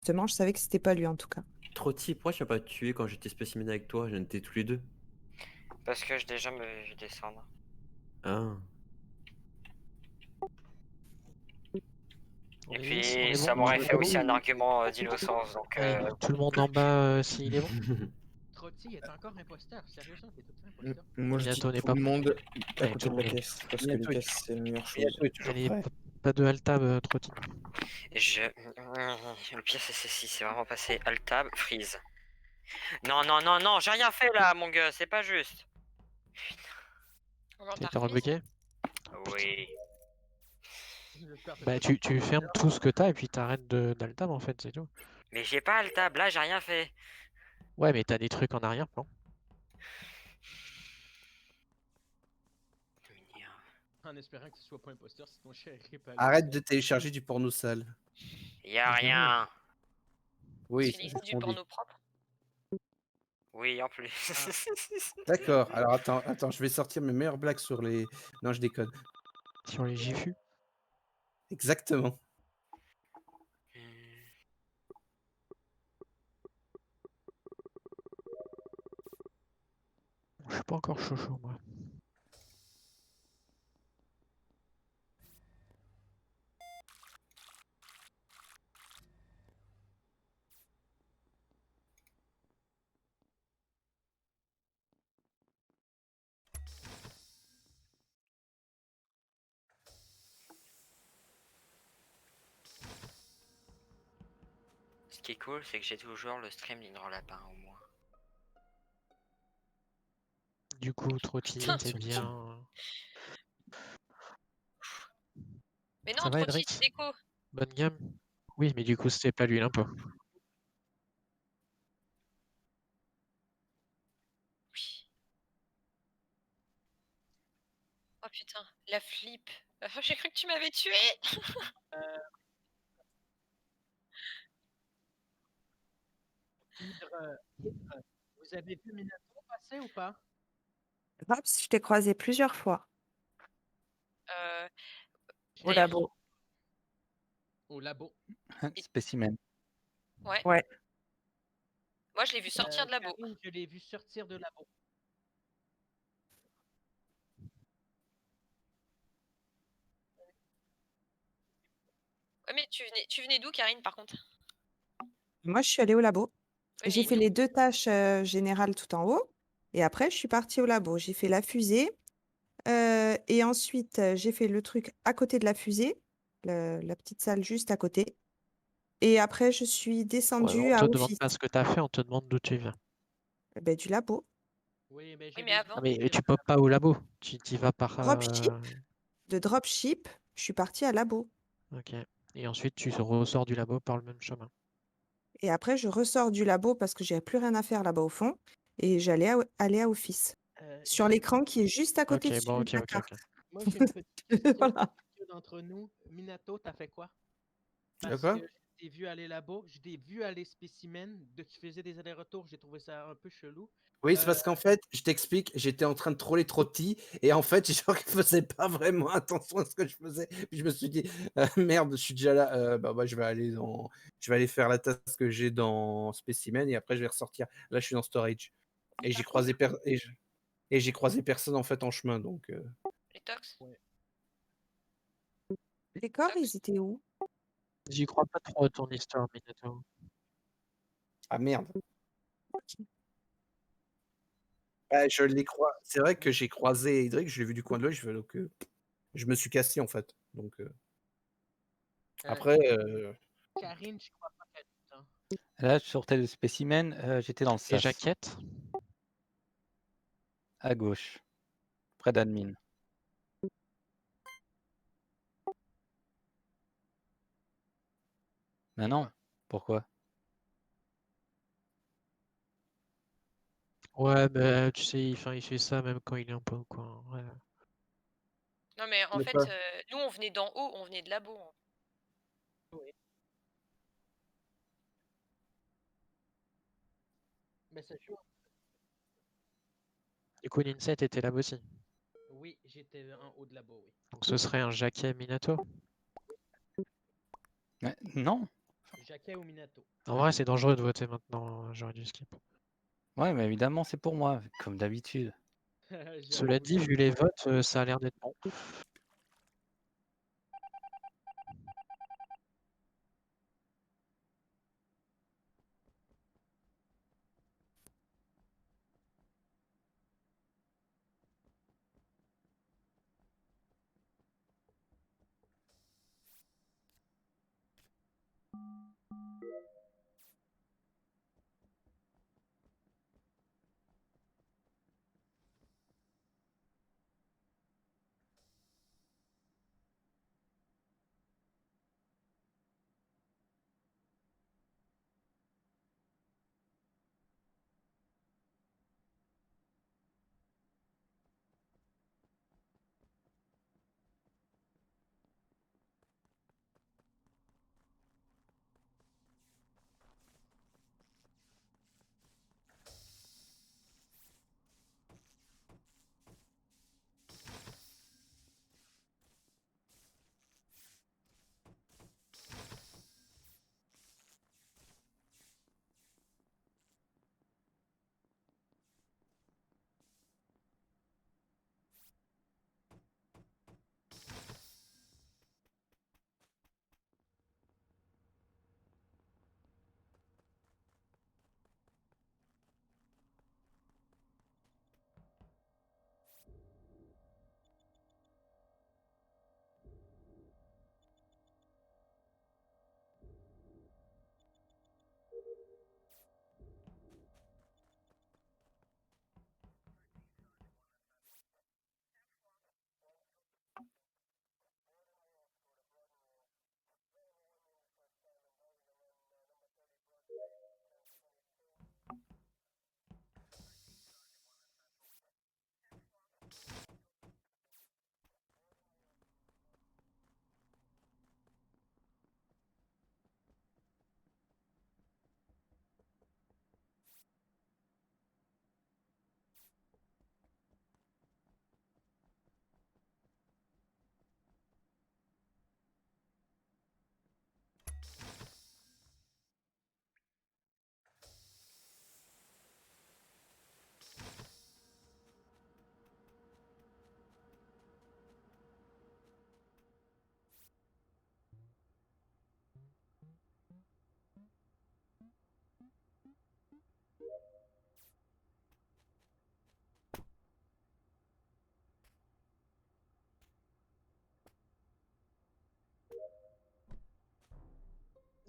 Justement, je savais que c'était pas lui en tout cas. Trotti, pourquoi tu m'as pas tué quand j'étais spécimen avec toi? J'en étais tous les deux. Parce que je déjà me vu descendre. Ah. Et On puis est ça bon, m'aurait tout le fait monde est aussi bon. un argument d'innocence, donc Allez, tout le monde en bas, s'il est bon. Trotti est encore imposteur, sérieusement, t'es tout le temps imposteur. Moi je dis Minato n'est tout pas le monde à Allez, côté tout de le la monde. caisse, parce que les Minato est caisses toujours- c'est la meilleure chose. Minato est toujours Allez, prêt. pas de alt-tab, Trotti. Le pire c'est ceci, c'est vraiment passé alt-tab, freeze. Non, non, non, non, j'ai rien fait là, mon gars, c'est pas juste. Comment T'as t'as été rebloqué? Oui. J'espère que Bah, t'as tu fermes tout ce que t'as et puis t'arrêtes d'alt-tab en fait, c'est tout. Mais j'ai pas alt-tab, là j'ai rien fait. Ouais, mais t'as des trucs en arrière-plan. en espérant que tu sois pas imposteur, si ton cher est pas là. Arrête de télécharger du porno sale. Y'a rien. Oui, Tu c'est lis ce du qu'on dit. porno propre? Oui, en plus. D'accord, alors attends, je vais sortir mes meilleures blagues sur les... Non, je déconne. Sur les GFU. Exactement. Je suis pas encore chaud, moi. Ce qui est cool, c'est que j'ai toujours le stream d'Indre Lapin au moins. Du coup, Trotti, Putain, t'es tu- bien. Mais Ça non, va, trop cheat, Edrix? déco. Bonne gamme? Oui, mais du coup, c'était pas lui l'impôt. Oui. Oh putain, la flip. J'ai cru que tu m'avais tué. Hydre, vous avez vu Minato passer ou pas? Raps, je t'ai croisé plusieurs fois Je au l'avais- labo. Au labo. Spécimen. Ouais. Ouais. Moi, je l'ai vu sortir de labo. Karine, je l'ai vu sortir de labo. Ouais, mais tu venais d'où, Karine, par contre? Moi, je suis allée au labo. Oui, J'ai mais fait d'où? les 2 tâches générales tout en haut. Et après, je suis partie au labo. J'ai fait la fusée. Et ensuite, j'ai fait le truc à côté de la fusée, la petite salle juste à côté. Et après, je suis Ouais, descendue on à te demande Office, pas ce que t'as fait, on te demande d'où tu viens. ben, du labo. Oui, mais je Oui, l'ai mais vu avant. Ah, mais tu popes pas au labo, tu y vas par. Dropship, de dropship, je suis partie à labo. Ok. Et ensuite, tu ressors du labo par le même chemin. Et après, je ressors du labo parce que j'avais plus rien à faire là-bas au fond. Et aller à Office. Sur j'ai- l'écran qui est juste à côté Ok, de bon, celui de ok, la ok, carte. ok. Moi, j'ai une petite question Voilà. d'entre nous. Minato, t'as fait quoi? De Parce quoi? que je t'ai vu aller labo, je t'ai vu aller spécimen, tu faisais des allers-retours, j'ai trouvé ça un peu chelou. Oui, c'est parce qu'en fait, je t'explique, j'étais en train de troller Trotti, et en fait, genre, je faisais pas vraiment attention à ce que je faisais. Puis je me suis dit, merde, je suis déjà là, je vais aller faire la task que j'ai dans Specimen, et après, je vais ressortir. Là, je suis dans Storage. Et j'ai croisé, j'ai croisé personne, en fait, en chemin, donc... Les tox. Les corps, ils étaient où? J'y crois pas trop à ton histoire, Minato. Ah, merde. Bah, je les crois. C'est vrai que j'ai croisé Edric, je l'ai vu du coin de l'œil, donc je me suis cassé en fait. Donc après, Karine, je crois pas qu'elle est dedans. Là, je sortais de spécimen, j'étais dans le Et sas, Jaquette? à gauche, près d'admin. Mais non, pourquoi? Ouais, bah, tu sais, il fait ça même quand il est un peu au coin. Ouais. Non, mais en De fait, quoi? nous, on venait d'en haut, on venait de labo. Mais ça joue. Du coup, Ninset était là aussi. Oui, j'étais en haut de labo, oui. Donc ce serait un Jacquet Minato. Mais non, Jacquet ou Minato. En vrai, c'est dangereux de voter maintenant, j'aurais dû skip. Ouais, mais évidemment, c'est pour moi, comme d'habitude. Cela J'avoue, dit, vu les votes, ça a l'air d'être bon.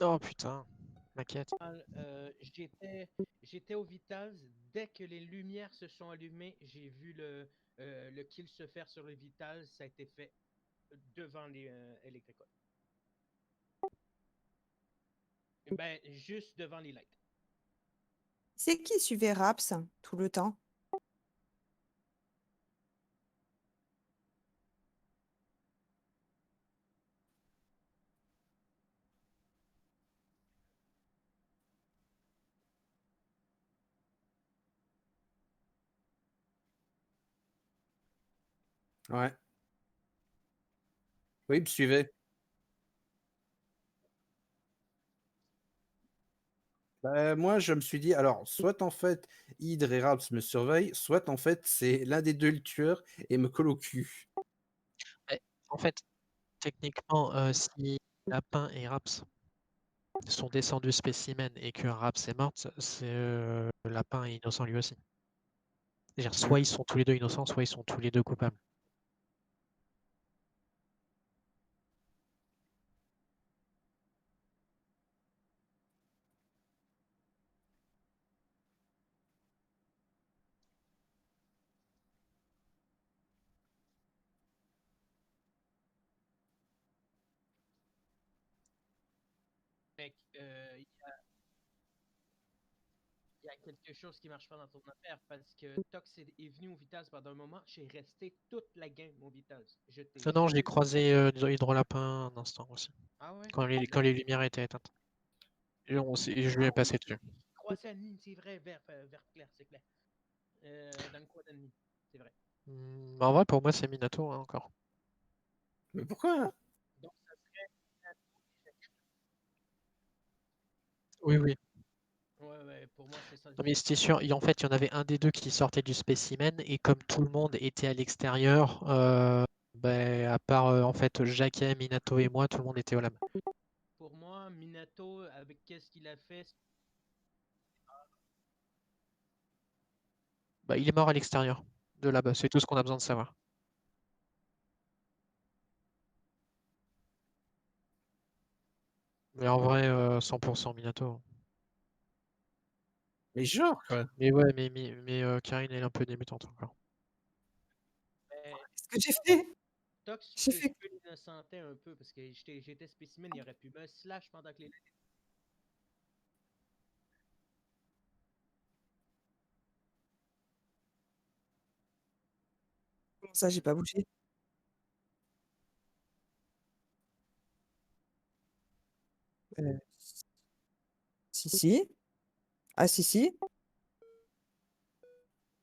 Oh putain, maquette. J'étais au Vitals. Dès que les lumières se sont allumées, j'ai vu le kill se faire sur le Vitals. Ça a été fait devant les Electrical. Ben, juste devant les lights. C'est qui suivait Raps tout le temps? Ouais. Oui, me suivez. Bah, moi, je me suis dit, alors, soit en fait, Hydre et Raps me surveillent, soit en fait, c'est l'un des deux le tueur et me colle au cul. En fait, techniquement, si Lapin et Raps sont descendus spécimen et que Raps est morte, c'est Lapin est innocent lui aussi. C'est-à-dire, soit ils sont tous les deux innocents, soit ils sont tous les deux coupables. Mec, il y a quelque chose qui marche pas dans ton affaire parce que Tox est venu au Vitals pendant un moment. J'ai resté toute la game au Vitals. Je t'ai Non, je l'ai jamais croisé Hydrolapin un instant aussi, Ah ouais? quand les lumières étaient éteintes. Et je lui ai passé dessus. Croisé admin, c'est vrai, vers Claire, c'est clair. Dans le coin d'admin, c'est vrai. En vrai, pour moi, c'est Minato hein, encore. Mais pourquoi? Donc, ça serait Oui, oui. Ouais, pour moi, c'est ça. Non, mais c'était sûr. En fait, il y en avait un des deux qui sortait du spécimen et comme tout le monde était à l'extérieur, à part en fait Jacquet, Minato et moi, tout le monde était au lab. Pour moi, Minato, avec qu'est-ce qu'il a fait, Bah, il est mort à l'extérieur de là-bas. C'est tout ce qu'on a besoin de savoir. Mais en vrai, 100% Minato. Mais genre, quoi. Mais ouais, mais Karine, elle est un peu débutante encore. Qu'est-ce que j'ai fait? Tox, J'ai je fait. peux l'innocenter un peu parce que j'étais spécimen, il aurait pu me slash pendant que les. Comment ça, j'ai pas bougé? Euh, Si, si. Ah, si, si.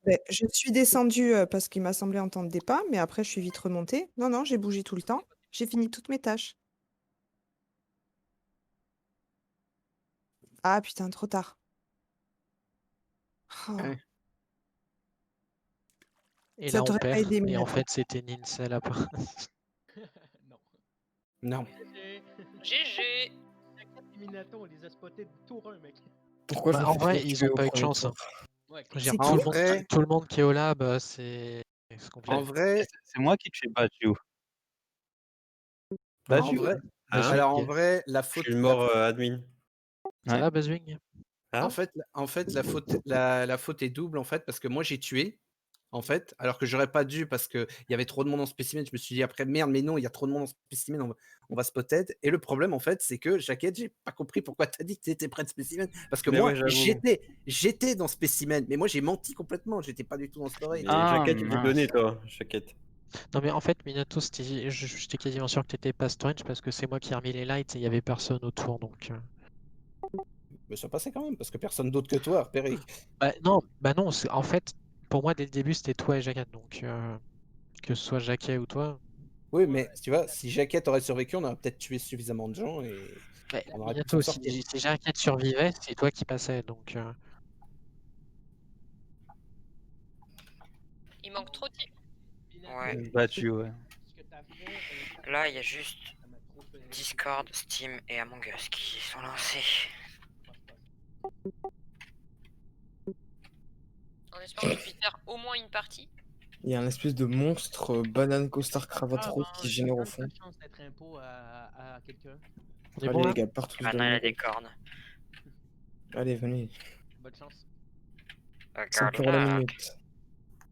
Mais je suis descendue parce qu'il m'a semblé entendre des pas, mais après, je suis vite remontée. Non, non, j'ai bougé tout le temps. J'ai fini toutes mes tâches. Ah, putain, trop tard. Oh, Ouais. Et ça là, on t'aurait pas perd. aidé, Et en Minato. fait, c'était Ninsel là-bas. Non. Non. GG. Minato, on les a spotés de tour 1, mec. Pourquoi je Bah, me en fais vrai, toujours ils tuer ont au pas eu de premier chance. tour? Ouais, Je veux dire, C'est En qui? vrai, tout le monde qui est au lab, c'est compliqué. en vrai, C'est moi qui tue Baju. en Baju, vrai, Hein? alors en Bazwing. vrai, la Je faute, suis le mort admin. Ça Ouais. va, Bazwing? Ah? en fait, la faute est double en fait parce que moi j'ai tué. En fait, alors que j'aurais pas dû parce qu'il y avait trop de monde en spécimen. Je me suis dit après, merde, mais non, il y a trop de monde en spécimen, on va spotted. Et le problème, en fait, c'est que Jaquette, j'ai pas compris pourquoi t'as dit que t'étais près de spécimen. Parce que Mais moi, ouais, j'avoue. j'étais dans spécimen, mais moi j'ai menti complètement. J'étais pas du tout dans story. Mais tu vois. Ah, Jaquette, tu t'es donné, mince. toi, Jaquette. Non, mais en fait, Minato, j'étais quasiment sûr que t'étais pas Strange parce que c'est moi qui ai remis les lights et il y avait personne autour. Donc, Mais ça passait quand même parce que personne d'autre que toi a repéré. bah non, en fait, pour moi, dès le début, c'était toi et Jacquet. Donc, que ce soit Jacquet ou toi. Oui, mais tu vois, si Jaquette aurait survécu, on aurait peut-être tué suffisamment de gens et Bah, on aurait pu s'en Minato, sortir. si Jacquet survivait, c'est toi qui passais. Donc, Il manque trop de... Ouais. Baju, ouais. Ce que t'as fait, Là, il y a juste ça m'a trop fait. Discord, Steam et Among Us qui sont lancés. En espérant qu'il puisse faire au moins une partie. Il y a un espèce de monstre banane costard cravate Ah, rose qui se génère au fond. bonne chance d'être impôt à quelqu'un. on est Allez bon les là? gars, partout Maintenant, il a des cornes. Allez, venez. Bonne chance. C'est Good pour la luck. minute.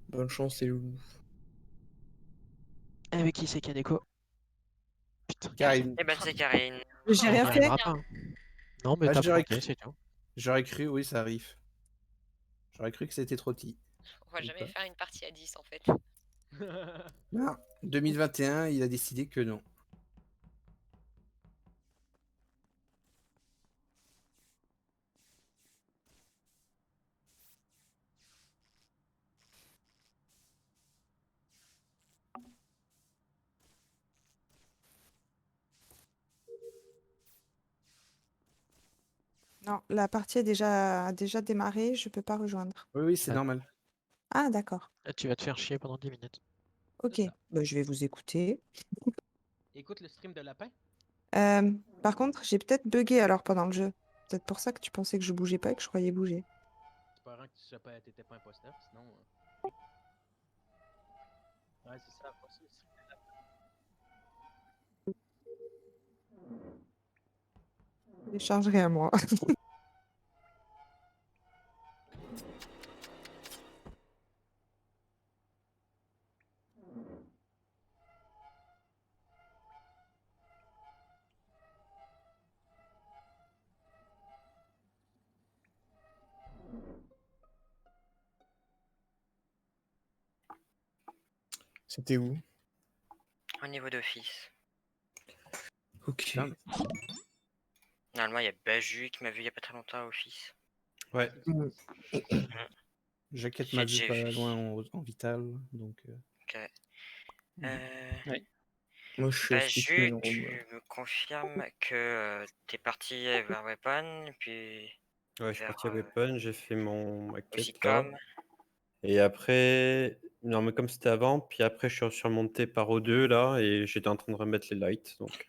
Bonne chance, les loulous. Avec qui c'est Kaneko? Putain, Karine. Eh ben, c'est Karine. Mais j'ai on rien n'y fait. arrivera pas. Hein. Non, mais Ah, t'as j'aurais planté, cru- c'est tout. J'aurais cru, oui, ça arrive. J'aurais cru que c'était trop petit. On va Ou jamais pas. faire une partie à 10 en fait. Non, 2021, il a décidé que non. Non, la partie a déjà démarré, je peux pas rejoindre. Oui, oui, c'est Ah. normal. Ah, d'accord. Là, tu vas te faire chier pendant 10 minutes. Ok, C'est ça. bah, je vais vous écouter. Écoute le stream de Lapin. Par contre, j'ai peut-être bugué alors pendant le jeu. Peut-être pour ça que tu pensais que je bougeais pas et que je croyais bouger. Espérant que tu t'étais pas imposteur, sinon. Ouais, c'est ça. Pas ça, le stream de Lapin. Je changerai à moi. C'était où? Au niveau d'office. Ok. Putain, Normalement, il y a Baju qui m'a vu il y a pas très longtemps à Office. Ouais. Jaquette m'a vu J'ai pas vu. loin en vital, donc. Ok. Ouais. Moi, je suis à Jus, Specimen Room. tu me confirmes que t'es parti vers Weapon, puis Ouais, je suis vers parti à Weapon, j'ai fait ma quête là. Ossicom. Et après, non, mais comme c'était avant, puis après, je suis remonté par O2 là, et j'étais en train de remettre les lights. Donc,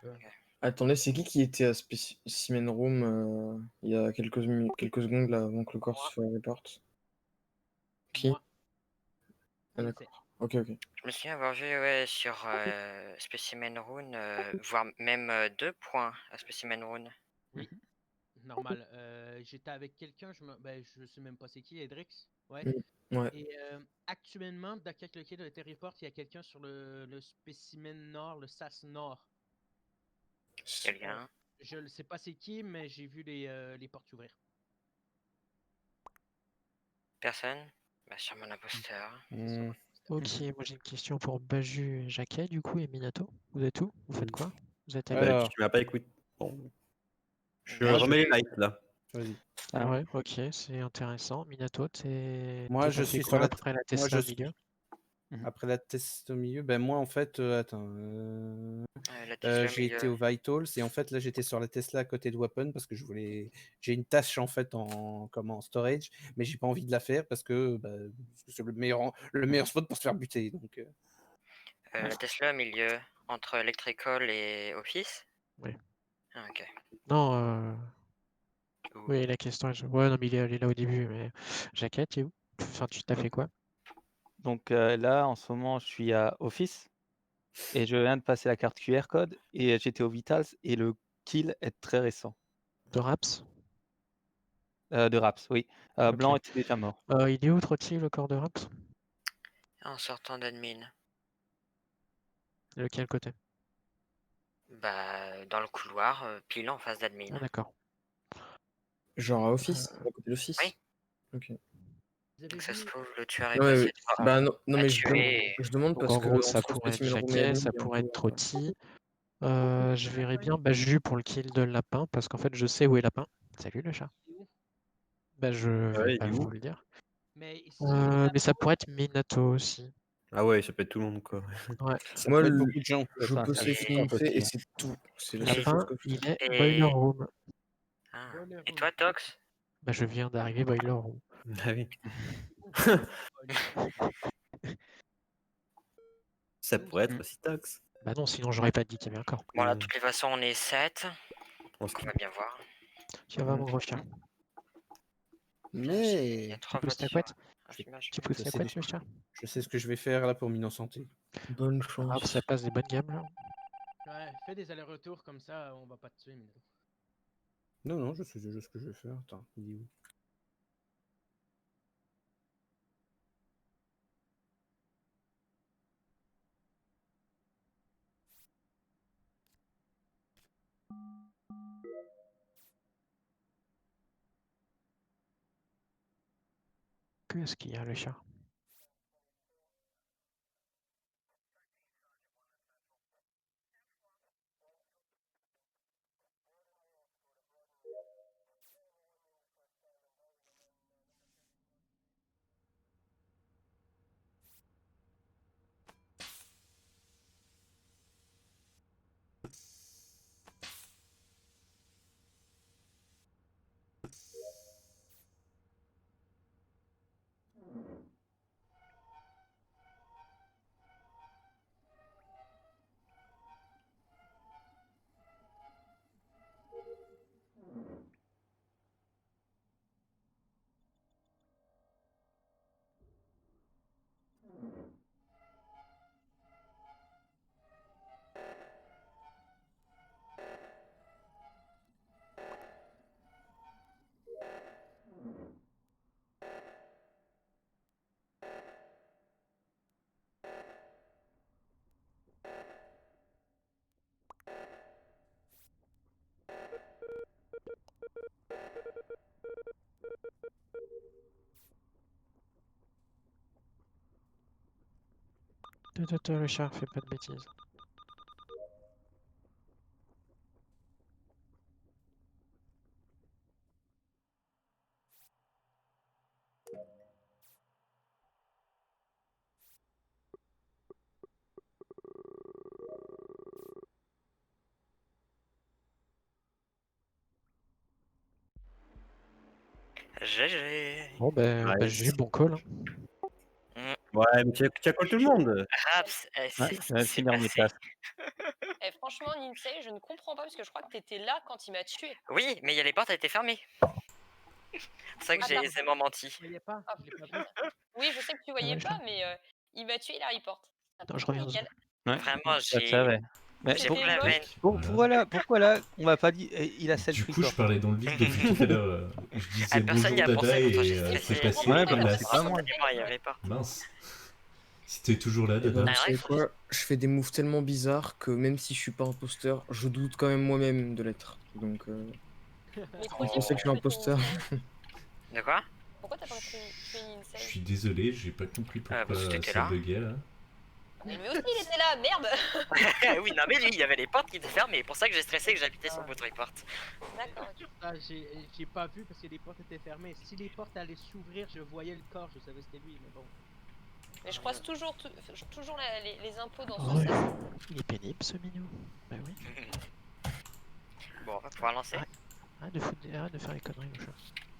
Attendez, c'est qui était à Specimen Room il y a quelques secondes là, avant que le corps Moi. se fasse report? Qui? Moi. Ah, On essaie. d'accord. Ok, ok. Je me souviens avoir vu sur Specimen Rune, voire même 2 points à Specimen Rune. Oui, normal. J'étais avec quelqu'un, je sais même pas c'est qui, Edrix. Ouais. Ouais. Et actuellement, dans quelques quai de report, il y a quelqu'un sur le spécimen nord, le SAS nord. Quelqu'un. Je ne sais pas c'est qui, mais j'ai vu les portes ouvrir. Personne? Bah, sûrement l'imposteur. hmm, Ok, moi j'ai une question pour Baju et Jacquet, du coup, et Minato. Vous êtes où? Vous faites quoi? Vous êtes à bah, Alors, tu m'as pas écouté. Bon, je Moi, je- remets les lights là. vas-y. Alors, Ouais, ok, c'est intéressant. Minato, Moi, toi, je t'as fait suis quoi sur la. après la Moi, Tesla je au suis. milieu? Après la test au milieu, ben moi en fait, attends, La Tesla au j'ai été milieu. au Vitals et en fait là j'étais sur la Tesla à côté de Weapon parce que j'ai une tâche en fait en storage, mais j'ai pas envie de la faire parce que c'est le meilleur spot pour se faire buter. Donc, La Tesla au milieu, entre Electrical et Office. Oui. Ah, ok. Non, Ou- oui, la question est... Ouais, non, mais il est là au début, mais... Jacquet, t'es où? Enfin, tu t'as fait quoi? donc là, en ce moment, je suis à Office et je viens de passer la carte QR code et j'étais au Vitals et le kill est très récent. De Raps? De Raps, oui. Ok. Blanc était déjà mort. Il est où, Trotti, le corps de Raps? En sortant d'admin. De quel côté? Bah, dans le couloir, pile en face d'admin. Ah, d'accord. Genre à Office, à côté de l'Office. Oui. Ok. Vous avez Donc ça se vu trouve, le tueur est Ouais, passé ouais. devant- Bah non, non à mais tuer. je demande Donc parce en que gros, ça entre pourrait être Specimen Room et Jacquet, admin, ça il y a un pourrait être couloir, quoi. Trotti. Je verrais bien Baju pour le kill de Lapin, parce qu'en fait, je sais où est Lapin. Salut le chat. Il est où? Bah, je vais Ouais, il pas est où? vous le dire. Mais si Mais ça pourrait être Minato aussi. Ah ouais, ça peut être tout le monde quoi. Ouais. ça Moi, peut être beaucoup de gens. je Enfin, peux ça essayer joue de pas montrer et possible. c'est tout. C'est la seule Lapin, chose que je il fais. est Et- Boiler Room. Ah. Boiler Et room. toi, Tox? Bah, je viens d'arriver Boiler Room. Ah oui. Ça pourrait être aussi Tox. Bah non, sinon j'aurais pas dit qu'il y avait un corps. Bon, là, de toutes les façons, on est 7. On se On va bien voir. Tu vas mon gros chien. Il y a Mais 3 Tu pousses ta voitures. couette? Ah, j'imagine. Tu pousses je ta sais, couette, le chat? je sais ce que je vais faire là pour Minon Santé. Bonne Ah, chance. ça passe des bonnes gammes là. Ouais, fais des allers-retours comme ça, on va pas te tuer, Minato. Non, non, je sais déjà ce que je vais faire. Attends, il est où? Qu'est-ce qu'il y a, le chat? Le chat, fais pas de bêtises. GG. Bon, bah, Ouais, j'ai eu bon call. Hein. Ouais, mais tu as call tout le monde. Raps, Ouais, je viens de c'est finir mes passé. tasks. Eh, franchement, Ninsei, je ne comprends pas parce que je crois que t'étais là quand il m'a tué. Oui, mais il y a les portes étaient fermées. C'est ça que Ah, j'ai pardon. aisément menti. Vous voyez pas? Ah, Je l'ai pas vu. Oui, je sais que tu voyais ouais, je pas, vois. mais il m'a tué, il a report. Non, je reviens 2 Nickel. secondes. Ouais, Vraiment, ça, je savais. Mais j'ai C'était pris la moche. veine. Voilà. pourquoi là, on m'a pas dit il a Du self coup, je report. parlais dans le vide depuis tout à l'heure. Je disais Personne n'y bonjour a pensé, Dada pourtant et j'ai t'es stressé. passé Ouais, à bah, la c'est pas moi. Il y avait pas. Mince. Si t'es toujours là, Et ben, Dada. vous Ah, savez ouais, quoi? Je fais des moves tellement bizarres que même si je suis pas imposteur, je doute quand même moi-même de l'être. Donc, Mais vous Crozi, pensez que je suis imposteur? De quoi? Pourquoi t'as pas tué Je Ninsei? suis désolé, j'ai pas compris parce que pourquoi t'étais ça là. buguait là. Mais lui aussi, il était là, merde. Oui, non, mais lui, il y avait les portes qui étaient fermées. C'est pour ça que j'ai stressé et que j'habitais sur votre report. D'accord, ok. Ah, j'ai pas vu parce que les portes étaient fermées. Si les portes allaient s'ouvrir, je voyais le corps, je savais que c'était lui, mais bon. Mais je croise toujours, toujours les impôts dans Oh, ce sas. il est pénible ce minou. Bah oui. Bon, on va pouvoir lancer. Arrête de faire les conneries, mon chat.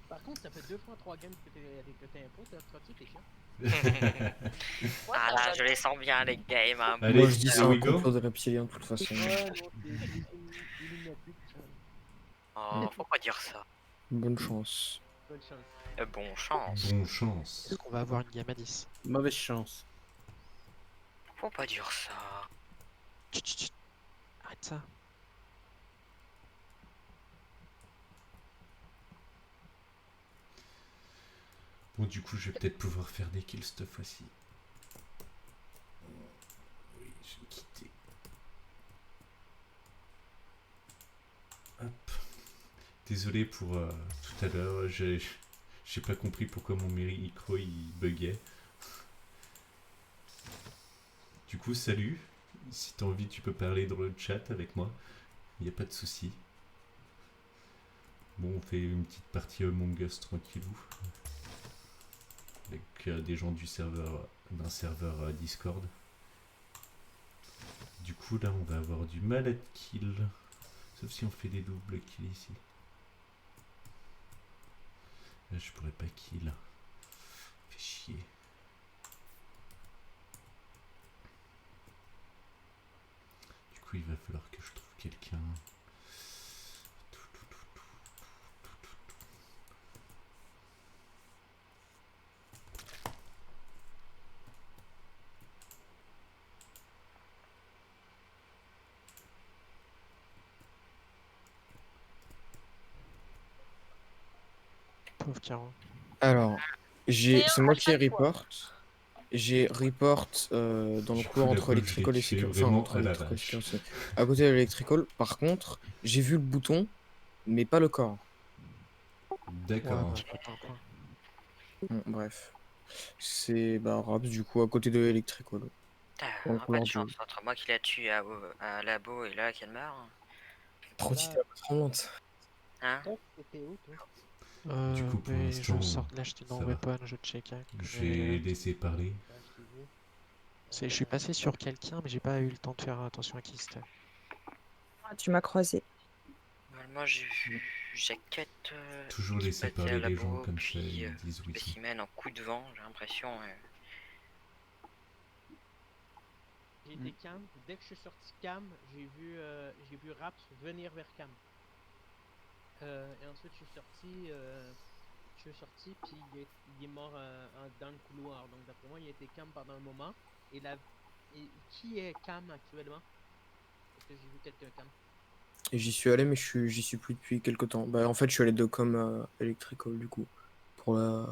Par contre, ça fait 2 fois 3 games que t'es impôt, t'es chiant. Ouais, Ah ça là, va je les sens bien, les games. Hein. Allez, Moi, je dis here c'est un we go. complot de reptiliens de toute façon. Ouais, non, c'est Illuminati, tout ça. Oh, faut pas dire ça. Bonne chance. Bonne chance. Bon chance. Bon chance. Est-ce qu'on va avoir une gamme à 10? Mauvaise chance. Faut pas dire ça. Chut, chut, chut. Arrête ça. Bon, du coup, je vais peut-être pouvoir faire des kills cette fois-ci. Oui, je vais quitter. Hop. Désolé pour tout à l'heure, j'ai pas compris pourquoi mon micro il buguait. Du coup, salut. Si t'as envie, tu peux parler dans le chat avec moi. Il n'y a pas de souci. Bon, on fait une petite partie Among Us tranquillou. Avec des gens d'un serveur Discord. Du coup, là, on va avoir du mal à kill. Sauf si on fait des doubles kills ici. Là, je pourrais pas kill. Fait chier. Du coup, il va falloir que je trouve quelqu'un. Pauvre Caro. Alors, C'est c'est un moi à qui ai chaque fois. report. J'ai report dans le Du coup, couloir la entre boule, Electrical et je l'ai tué Security. Enfin, vraiment entre à la Electrical et vache. Security. À côté de l'Electrical, par contre, j'ai vu le bouton, mais pas le corps. D'accord. Ouais, bah, pas un coin. Bon, bref. C'est Raps, du coup, à côté de Electrical. Putain, Dans le on a pas couloir de du- chance entre moi qui l'a tué à labo et là qu'elle meurt. Trop Là, de la tremblante. Hein? toi, t'étais où, toi? Du coup, pour Oui, l'instant, je sors de là, j'étais dans ça va. Weapon, je check. J'ai laissé parler. Ah, je t'ai vu. Je suis passé sur quelqu'un, mais j'ai pas eu le temps de faire attention à qui c'était. Ah, tu m'as croisé. Moi j'ai vu Jaquette Toujours qui laisser battait à parler les gens labo, comme ça, puis ils disent oui. spécimen en coup de vent, j'ai l'impression. J'ai été cam. Dès que je suis sorti cam, j'ai vu Raps venir vers cam. Et ensuite, je suis sorti, puis il est mort dans le couloir. Donc, d'après moi, il a été cam pendant un moment. Et qui est cam actuellement? Parce que j'ai vu quelqu'un cam. Et j'y suis allé, mais j'y suis plus depuis quelques temps. En fait, je suis allé de com Electrical, du coup, pour la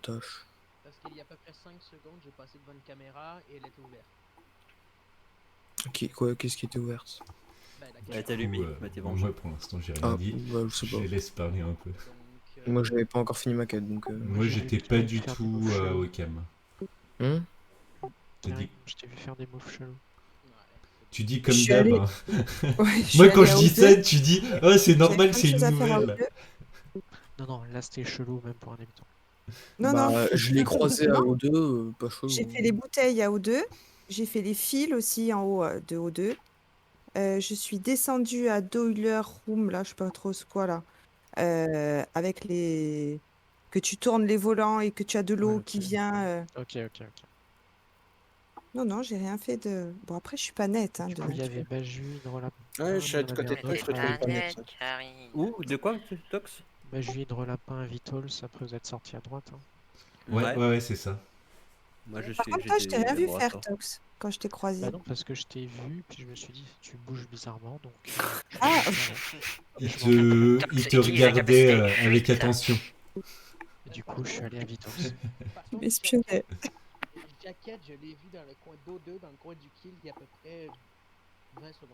tâche. Parce qu'il y a à peu près 5 secondes, j'ai passé devant une caméra et elle était ouverte. Qu'est-ce qui était ouvert? La Elle caméra. est allumée, Ou, bah t'es bon, vengé. moi, pour l'instant, j'ai rien dit. Je sais Je pas. les laisse parler un peu. Donc, Moi, j'avais pas encore fini ma quête, donc... Moi, j'ai j'étais vu que pas tu du faire des tout moves chelous. au cam. Hein? T'as dit- Je t'ai vu faire des moves chelous. Tu dis comme Je suis d'hab. allée- Hein. Ouais, Moi, quand allée je à dis O2. ça, tu dis oh, c'est J'avais normal, plein de c'est une choses à faire à nouvelle. O2. Non, là c'était chelou même pour un habitant. Non, non. Je l'ai croisé à Non. O2, pas chaud. J'ai fait les bouteilles à O2. J'ai fait les fils aussi en haut de O2. Je suis descendue à Doiler Room, là, je sais pas trop c'est quoi là, avec les que tu tournes les volants et que tu as de l'eau Ouais, qui ok. vient. Ok. Non, j'ai rien fait de. Bon, après, je suis pas nette Du de coup, il y avait nature. Baju, Hydrolapin, Ouais, je mais suis il à y en côté avait de un toi, je autre te trouve à pas net. Planète Carrie. Où? De quoi, Tox? Baju, Hydrolapin, Vitols, après vous êtes sortis à droite. Hein. Ouais, c'est ça. Moi, Par contre, toi, je t'ai j'étais rien à vu droite. faire, Hein. Tox, quand je t'ai Bah croisé. non, parce que je t'ai vu, puis je me suis dit, tu bouges bizarrement, donc je Ah, me suis dit, Il je m'en vais. te, il Tox te utilise la regardait capacité avec fuite. attention. Et du coup, je suis allé à Vitols. Par tu contre, m'espionnais. Jacket, je l'ai vu dans le coin d'O2, dans le coin du kill, il y a à peu près 20 secondes.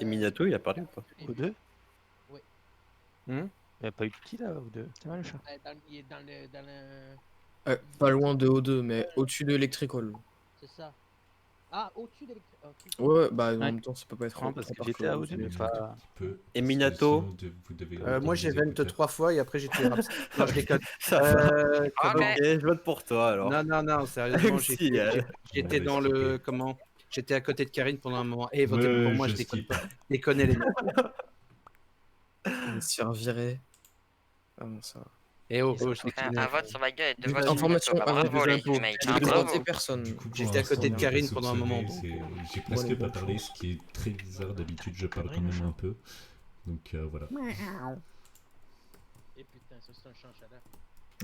Et Minato, il a parlé ou pas? Et Ou deux? Oui. Il n'y a pas eu de kill là, ou deux? Ça va le chat? Il est dans le... Pas loin de O2, mais au-dessus de Electrical. C'est ça. Ah, au-dessus d'électrique. Ouais, bah en Ouais. même temps, ça peut pas être Non, parce trop que j'étais à partout, O2, mais- mais pas. Et Minato? Vous devez Moi, entendre j'ai les vent écouteurs. 3 fois et après j'ai tué Raps. Non, je déconne. Ça va. Comment Ok, je vote pour toi alors. Non, sérieusement, Si, j'étais on dans va le. skipper. Comment J'étais à côté de Karine pendant un moment. Et votez pour moi, je déconne skip. pas. Déconnez les mecs. On va se faire virer. Ah non, ça va. Et oh, ça je fait déconne. Un vote sur ma gueule et deux Des votes sur informations Minato. Bah, avant bravo des les impôts. teammates. Je Hein, ne bravo. voter personne. Du coup, pour J'étais à l'instant, côté de on est Karine pas pendant un moment, soupçonné, donc, J'ai bonne presque pas chance. parlé, ce qui est très bizarre. D'habitude, je parle quand même un peu. Donc voilà. Et putain, ça c'est un change-là.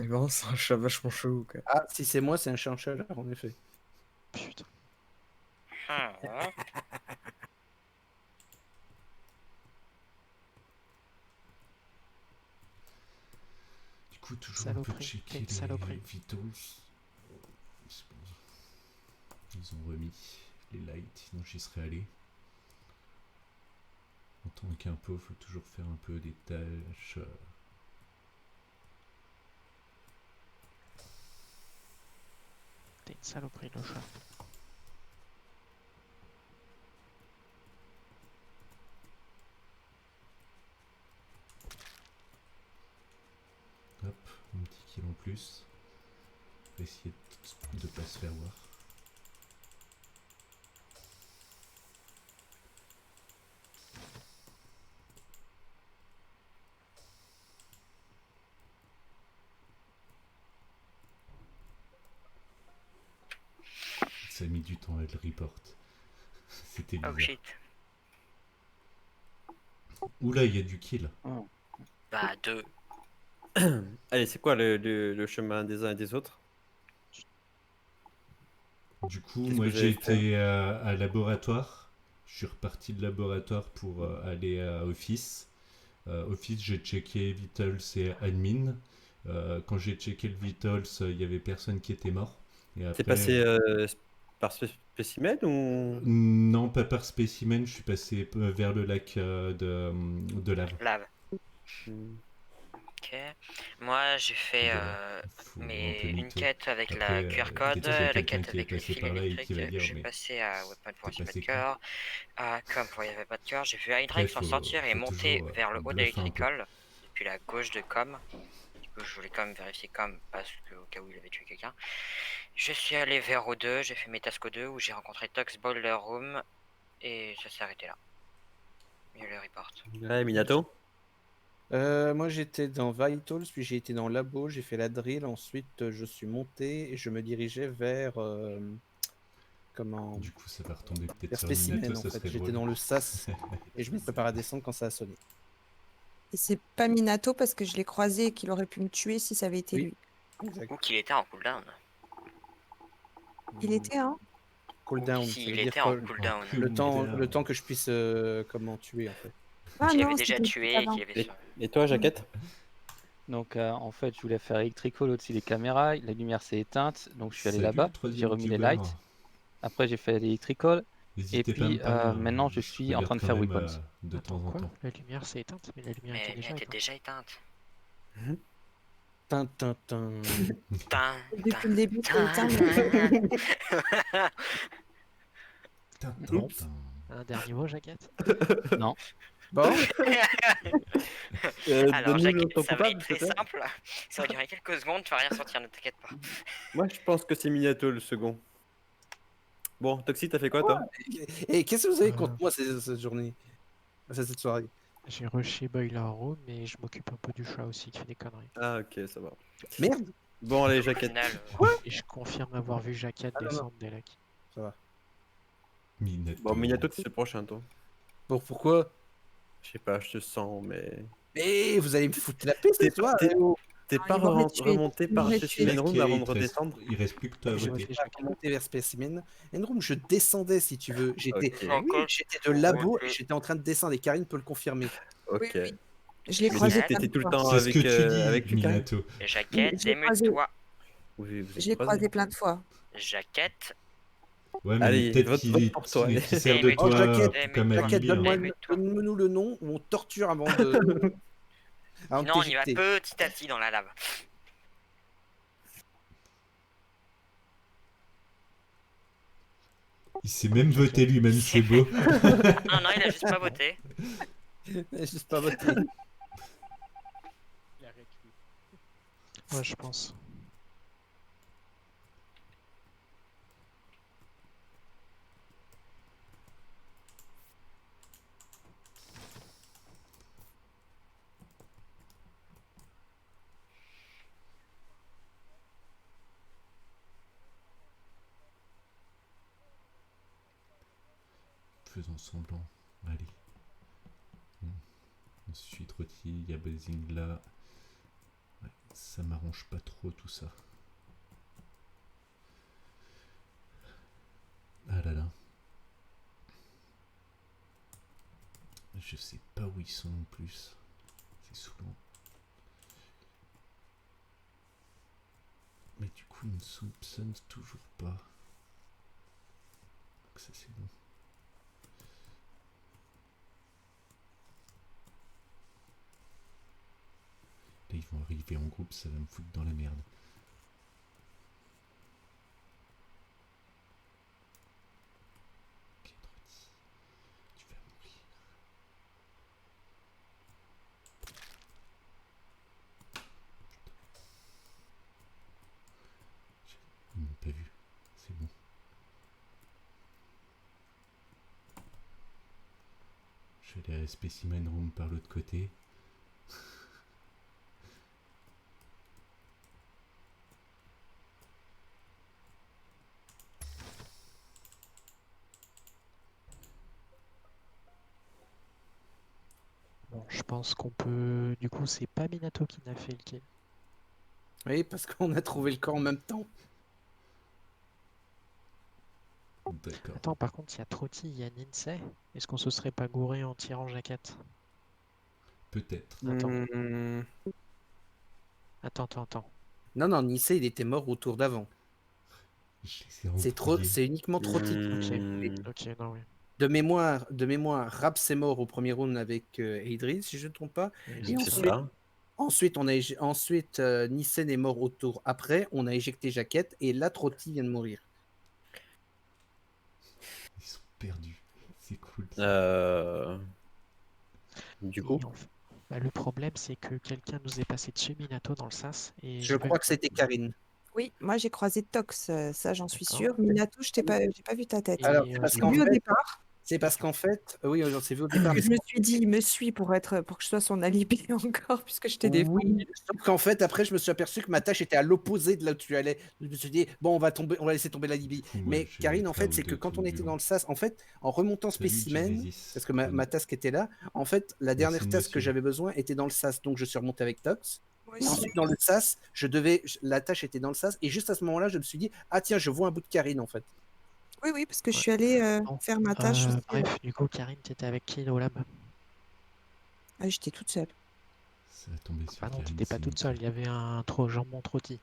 Eh ben, c'est un chat vachement chelou, quoi. Ah, si c'est moi, c'est un chancheur, en effet. Putain. Du coup, toujours un peu Saloperie, checker quelle les saloperie. vitals. C'est bon. Ils ont remis les lights, sinon j'y serais allé. En tant qu'impo, faut toujours faire un peu des tâches. T'es une saloperie, le chat. Hop, un petit kill en plus. On va essayer de pas se faire voir. Ça a mis du temps à le report. C'était Oh bizarre. shit. Oula, il y a du kill. Bah, deux. Allez, c'est quoi le chemin des uns et des autres? Du coup, Qu'est-ce moi que vous j'ai avez fait? été à laboratoire. Je suis reparti de laboratoire pour aller à Office. Office, j'ai checké Vitals et Admin. Quand j'ai checké le Vitals, il n'y avait personne qui était mort. Et T'es après, passé par spécimen ou? non, pas par spécimen, je suis passé vers le lac de lave. Lave. Hmm. Ok. Moi, j'ai fait Voilà. Faut un peu une mytho. quête avec Après, la QR code, peut-être qu'il y a la quelqu'un quête qui est avec le passé fil par là et électrique. qui va Je dire, suis mais passé à Weapon pour t'es pas de passé cœur. À Com pour il n'y avait pas de cœur. J'ai vu Après, Hydrix en sortir et faut monter toujours vers le haut bluffer un peu. d'Electrical depuis la gauche de Com. Du coup, je voulais quand même vérifier Com parce que au cas où il avait tué quelqu'un. Je suis allé vers O2, j'ai fait mes tasks O2 où j'ai rencontré Tox Boiler Room et ça s'est arrêté là. Il y a le report. Ouais, Minato? Moi j'étais dans Vitals, puis j'ai été dans Labo, j'ai fait la drill, ensuite je suis monté et je me dirigeais vers. Comment Du coup, ça va retomber peut-être Vers sur Spécimen Minato, en ça fait. serait J'étais drôle. dans le SAS et je me prépare à descendre quand ça a sonné. Et c'est pas Minato parce que je l'ai croisé et qu'il aurait pu me tuer si ça avait été Oui. lui. Exact. Ou qu'il était en cooldown. Il était, hein? Cooldown, Si, ça veut il dire était en que cooldown. le temps que je puisse comment tuer en fait. Ah Qu'il non, avait déjà c'était tué et avant. qu'il avait Et toi, Jaquette? Donc en fait, je voulais faire Electrical au-dessus des caméras. La lumière s'est éteinte, donc je suis allé Salut, là-bas. le troisième J'ai remis les viewer. lights. Après, j'ai fait l'Electrical. Et N'hésitez pas à me puis parler, maintenant, je suis en regarde train de quand faire même, Weapons. de Attends, temps en quoi? temps. La lumière s'est éteinte, mais la lumière Mais était elle déjà était éteinte. déjà éteinte. Tin, tin, tin. Tin, Depuis le début, c'est éteint. Oups. Un dernier mot, Jaquette? Non. Bon, Alors, donne-nous Jacques, ton ça va être coupable, très s'il te plaît. simple. Ça va durer quelques secondes, tu vas rien sentir, ne t'inquiète pas. Moi, je pense que c'est Minato le second. Bon, Toxi, t'as fait quoi, toi? et qu'est-ce que vous avez contre moi cette journée, cette soirée? J'ai rushé Boiler Room, mais je m'occupe un peu du chat aussi qui fait des conneries. Ah, ok, ça va. Merde. Bon, allez, Au jaquette. final, Et je confirme avoir vu Jaquette Ah, non, non. descendre des lacs. Ça va. Minato. Bon, Minato, c'est le prochain, toi. Bon, pourquoi? Je sais pas, je te sens, mais. Mais vous allez me foutre la paix T'es ce soir. t'es- oh. t'es Ah, pas il m'aurait tué, remonté il par m'aurait Specimen tué. Room avant de Il te reste- redescendre? Il reste plus que toi à Je voter. vais pas remonter vers Specimen Room, je descendais si tu veux. J'étais Ok. oui, j'étais de labo et j'étais en train de descendre et Karine peut le confirmer. Ok. Oui. Je l'ai Mais croisé t'étais plein de tout le fois. temps C'est ce avec, que tu dis, avec lui, Karine? Minato. Jaquette, Je l'ai croisé. démule-toi. Oui, vous êtes Je l'ai croisé plein de fois. Jaquette, Ouais, mais Allez, peut-être vote qu'il pour toi, qu'il allez. sert de Oh, toi Jaquette, comme Jaquette, alibi. hein. donne-nous le nom ou on torture avant de sinon on y va t'éjecter. petit à petit dans la lave. Il s'est même voté lui-même, c'est beau. Non, non, il a juste pas voté. Juste pas voté. Il arrête, lui. Ouais, je pense. Faisons semblant. Allez. Ensuite, Roti, il y a Buzzing là. Ouais, ça m'arrange pas trop tout ça. Ah là là. Je sais pas où ils sont en plus. C'est saoulant. Mais du coup, ils ne soupçonnent toujours pas. Donc ça c'est bon. Là, ils vont arriver en groupe, ça va me foutre dans la merde. Ok, Trotty, tu vas mourir. Ils m'ont pas vu, c'est bon. Je vais aller à la Specimen Room par l'autre côté. Bon, je pense qu'on peut. Du coup, c'est pas Minato qui n'a fait le kill. Oui, parce qu'on a trouvé le corps en même temps. D'accord. Attends, par contre, il y a Trotty, il y a Ninsei. Est-ce qu'on se serait pas gouré en tirant Jaquette? Peut-être. Attends. Hmm. Attends. Non, non, Nisei, il était mort au tour d'avant. Je les ai C'est uniquement Trotty. Ok, non, oui. De mémoire, Raps est mort au premier round avec Idris, si je ne me trompe pas. Oui, Et c'est ensuite, Nissen est mort au tour après. On a éjecté Jaquette et là, Trotty vient de mourir. Ils sont perdus. C'est cool. Du coup, Et bah, le problème, c'est que quelqu'un nous est passé dessus, Minato, dans le sas. Et Je crois que c'était Karine. Oui, moi j'ai croisé Tox, ça j'en suis D'accord. sûre. Minato, j'ai pas vu ta tête. Alors, Et, c'est parce Je l'ai qu'en vu au fait, départ. oui, on s'est vu au départ. Mais Je me suis dit, il me suit pour que je sois son alibi encore, puisque je t'ai défendu. oui, sauf qu'en fait, après, je me suis aperçu que ma tâche était à l'opposé de là où tu allais. Je me suis dit, bon, on va laisser tomber la Libye. coup, moi, Mais je vais Karine, en être fait, c'est que out de quand tout on était vivant. dans le sas, en fait, en remontant Salut, spécimen, Genesis. parce que ma task était là, en fait, la dernière Merci, task que monsieur. j'avais besoin était dans le sas, donc je suis remonté avec Tox. Moi Et aussi. ensuite, dans le sas, la tâche était dans le sas, et juste à ce moment-là, je me suis dit, ah tiens, je vois un bout de Karine, en fait. Oui, parce que je Ouais. suis allée Bon, faire ma tâche aussi. bref, du coup, Karine, t'étais avec qui au lab? Ah, j'étais toute seule. Ça va tomber sur Ah non, Karine, t'étais pas c'est toute seule, il y avait un jambon Trotty.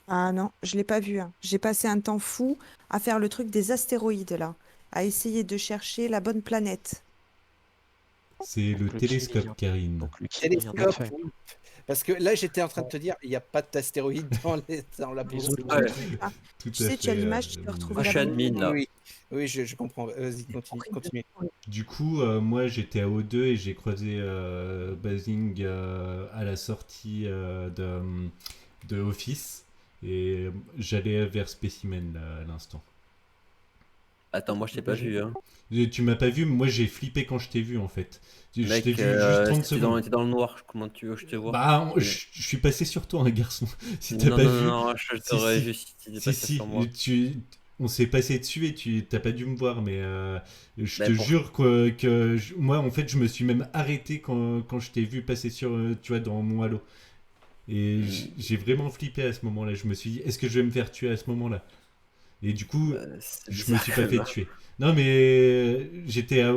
Ah non, je l'ai pas vu. Hein. J'ai passé un temps fou à faire le truc des astéroïdes, là. À essayer de chercher la bonne planète. C'est le Donc, le kill, il télescope, vient- Karine. Donc le kill, il vient d'être fait. Oui. Parce que là, j'étais en train de te dire, il n'y a pas d'astéroïde dans la Les bourse. autres, Ouais. Ah, Tout tu à sais, tu as fait, l'image, tu peux Mine. retrouver je suis la bonne. admin là. Oui, je comprends. Vas-y, continue. Du coup, moi j'étais à O2 et j'ai croisé Basing à la sortie de Office et j'allais vers Specimen là, à l'instant. Attends, moi je t'ai pas vu, hein. Tu m'as pas vu, mais moi j'ai flippé quand je t'ai vu en fait. Je Mec, t'ai vu juste 30 secondes. t'es dans le noir, comment tu veux que je te vois? Bah, Mais- je suis passé sur toi, un garçon. Si t'as Non, pas non, vu. non, je t'aurais vu si tu étais Si, passé sur moi. on s'est passé dessus et tu t'as pas dû me voir, mais je Bah, te pour- jure moi en fait je me suis même arrêté quand je t'ai vu passer sur, tu vois, dans mon halo. Et j'ai vraiment flippé à ce moment-là. Je me suis dit, est-ce que je vais me faire tuer à ce moment-là? Et du coup, c'est je me bizarre suis quand pas fait même. tuer. Non, mais j'étais à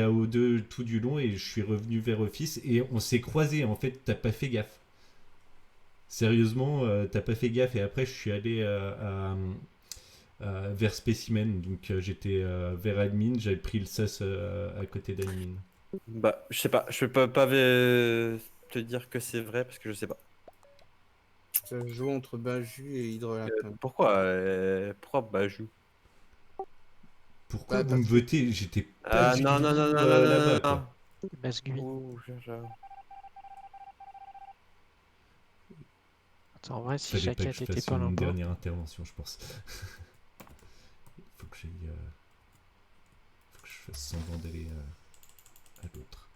O2 tout du long et je suis revenu vers Office et on s'est croisés. En fait, t'as pas fait gaffe. Sérieusement, t'as pas fait gaffe. Et après, je suis allé vers Specimen. Donc, j'étais vers Admin. J'avais pris le sas à côté d'Admin. Bah, je sais pas, je peux pas te dire que c'est vrai parce que je sais pas. Ça joue entre Baju et Hydrolapin. Pourquoi Bajou? Pourquoi Bah, vous me parce que- votez? J'étais pas Ah du non, tout non, non, non, non, là-bas, non, quoi. Basgui. Ouh, Attends, en vrai, si Fallait pas que Jaquette je était fasse pas une là-bas. dernière intervention, je pense. Faut que j'aille. Faut que je fasse semblant d'aller à l'autre.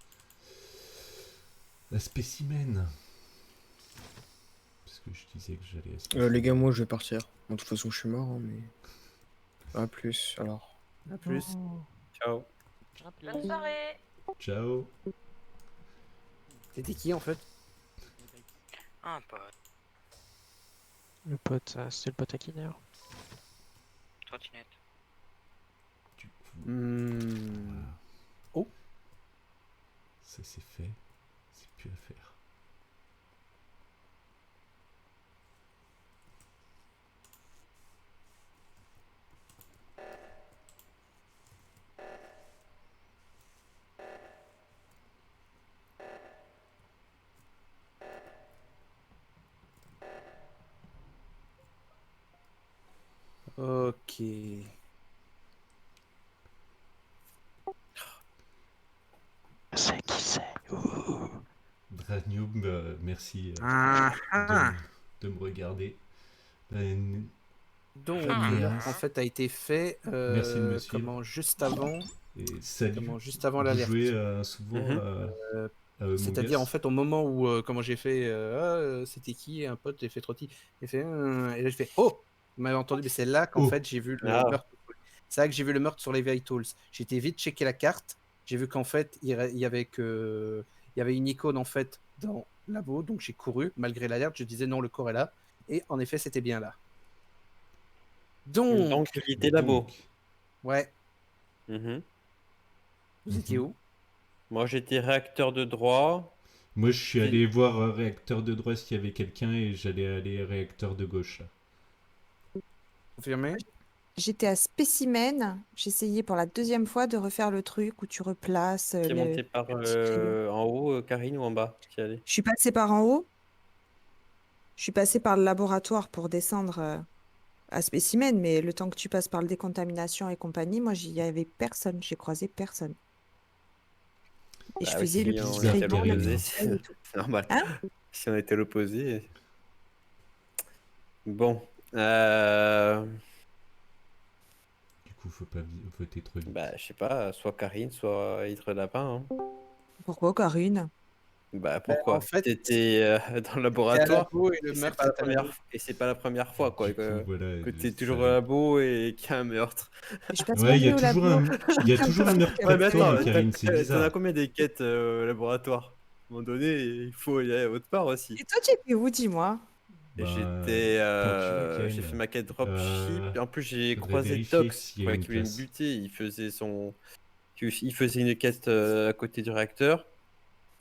La spécimen. Parce que je disais que j'allais à spécimen. Les gars, moi je vais partir. Bon, de toute façon, je suis mort, hein, mais. À plus, alors. À plus. Oh. ciao. Bonne soirée. Ciao. C'était qui en fait? Un pote. Le pote, c'est le pote à qui d'ailleurs? Trottinette. Du coup, Hmm. voilà. Oh. Ça c'est fait. C'est plus à faire. Ok. C'est qui c'est? Dranium, merci Ah, ah. de me regarder. Donc, Andreas. en fait, a été fait Merci de me suivre. comment juste avant, Et salut. comment juste avant Vous l'alerte. jouez souvent Mhm. à Among C'est-à-dire Us. en fait au moment où comment j'ai fait c'était qui un pote, j'ai fait Trotti, j'ai fait et là je fais oh, vous m'avez entendu, mais c'est là qu'en Oh. fait j'ai vu le Ah. meurtre. C'est là que j'ai vu le meurtre sur les Vitals. J'ai été vite checker la carte, j'ai vu qu'en fait il y avait une icône en fait dans le labo, donc j'ai couru malgré l'alerte, je disais non, le corps est là et en effet c'était bien là. Donc, Donc, il était labo. Donc, ouais, Mhm. vous étiez où? Moi, j'étais réacteur de droit. moi, je suis allé voir réacteur de droite s'il y avait quelqu'un et j'allais aller réacteur de gauche. Là. Confirmé? J'étais à Spécimen. J'essayais pour la deuxième fois de refaire le truc où tu replaces T'es monté par le petit crayon. en haut, Karine, ou en bas? T'y allais? Je suis passée par en haut. Je suis passée par le laboratoire pour descendre à Spécimen, mais le temps que tu passes par le décontamination et compagnie, moi, j'y avais personne. J'ai croisé personne. Et je Bah oui, faisais le si petit on bizarre, était à crayon, la Karine. l'opposé, petite feuille et tout. c'est normal. Hein? Si on était à l'opposé. Bon. Du coup, faut pas voter trop vite. Bah, je sais pas, soit Karine, soit Hydre Lapin. Hein. Pourquoi, Karine? Bah, pourquoi? en fait, T'étais dans le T'es à laboratoire labo et le et c'est meurtre pas la est à labo. première fois, quoi, Du coup, voilà, que t'es ça toujours au arrive. labo et qu'il y a un meurtre. Mais je passe Ouais, ma il y vie a au toujours labo. il y a toujours un meurtre Ouais, près mais de toi, attends, Karine, c'est t'en as bizarre. combien des quêtes au laboratoire? À un moment donné, il faut y aller autre part aussi. Et toi, tu étais où, dis-moi? Et Quand tu veux, j'ai Karine. fait ma quête dropship. Et en plus, j'ai Faudrait croisé vérifier Tox s'il y a une qui voulait me place. buter. Il faisait une quête à côté du réacteur.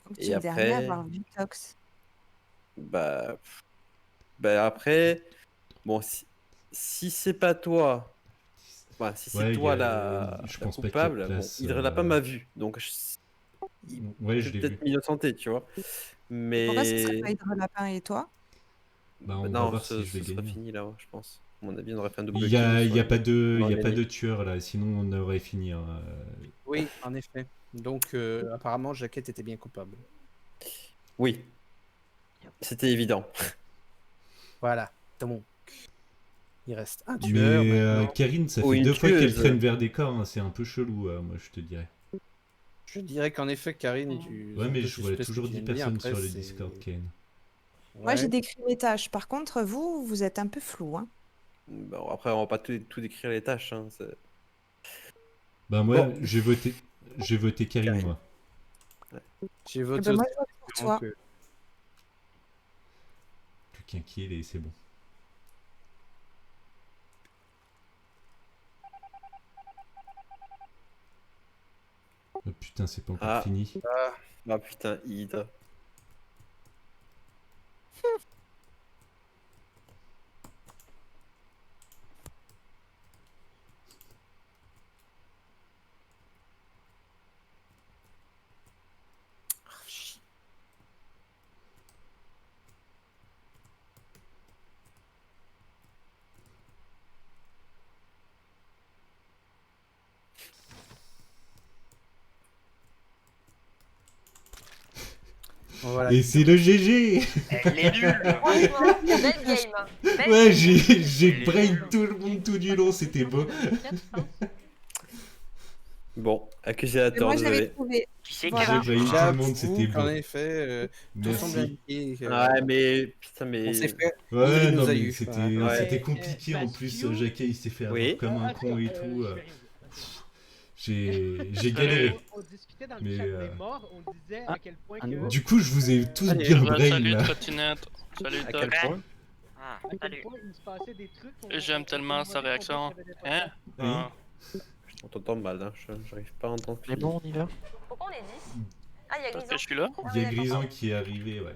Donc, tu Et es le dernier à après, avoir vu Tox. bah après, bon, si c'est pas toi, enfin, si c'est Ouais, toi je la pense pas qu'il y ait de coupable, bon, place. Hydre Lapin m'a vu, donc Ouais, je je vais l'ai peut-être vu. m'innocenter, tu vois. Pourquoi ce serait Mais pas Hydre Lapin et toi? Bah, on va non, voir si je vais ce sera gagner. fini là, je pense. À mon avis, on aurait fait un Il double y kill. a, on aurait pas gagné. de tueur là, sinon on aurait fini. Hein. Oui, en effet. Donc, apparemment, Jaquette était bien coupable. Oui, c'était évident. Voilà. Donc, Il reste un Mais tueur. maintenant. Karine, ça Ou fait une 2 fois qu'elle tueuse. traîne vers des corps, hein, c'est un peu chelou, moi je te dirais. Je dirais qu'en effet, Karine, tu. Ouais, c'est un mais peu je vois suspect ce que toujours tu 10 viens de dire. personnes Après, sur le c'est- Discord, Kane. Moi, j'ai Ouais. décrit mes tâches. Par contre, vous êtes un peu flou. Hein. Bon, après, on va pas tout décrire les tâches. Hein, Bah moi, Bon. j'ai voté Karine, Karine. moi. J'ai Eh voté ben, moi, aussi. je vote pour donc, toi. Plus qu'un kill et c'est bon. Oh putain, c'est pas encore Ah. fini. Ah putain, Ida. Voilà. Et c'est le GG. Elle est nulle. Franchement, belle game. Hein. Belle Ouais, game. j'ai Elle est brain nulle. tout le monde tout du long, c'était beau. Bon, Mais accusateur, moi, je l'avais désolé. trouvé. Qui c'est qui Voilà. a J'ai brain tout le monde, J'avoue c'était beau. qu'en effet, tout semble Merci. indiquer que- Ouais, mais putain, On s'est mais. fait. Ouais, Il nous non, a mais eu. c'était Ouais. c'était compliqué en Parce plus. que- Jacquet, il s'est fait avoir Oui. comme un con et Attends, tout. je fais rien. J'ai galéré. On discutait dans le Mais, chat des morts, on disait à quel point que... Du coup, je vous ai tous Allez, bien Ouais, brain salut là. trottinette. Salut À quel Tox. point? Ah, à quel salut. point il se passait des trucs... J'aime tellement sa réaction. Hein? Oui. Ah. On t'entend mal, hein. J'arrive pas à entendre. Mais bon, on y va. Pourquoi on est 10? Ah, il y a Parce que Grison. je suis là. Il y a Grison qui est arrivé, ouais.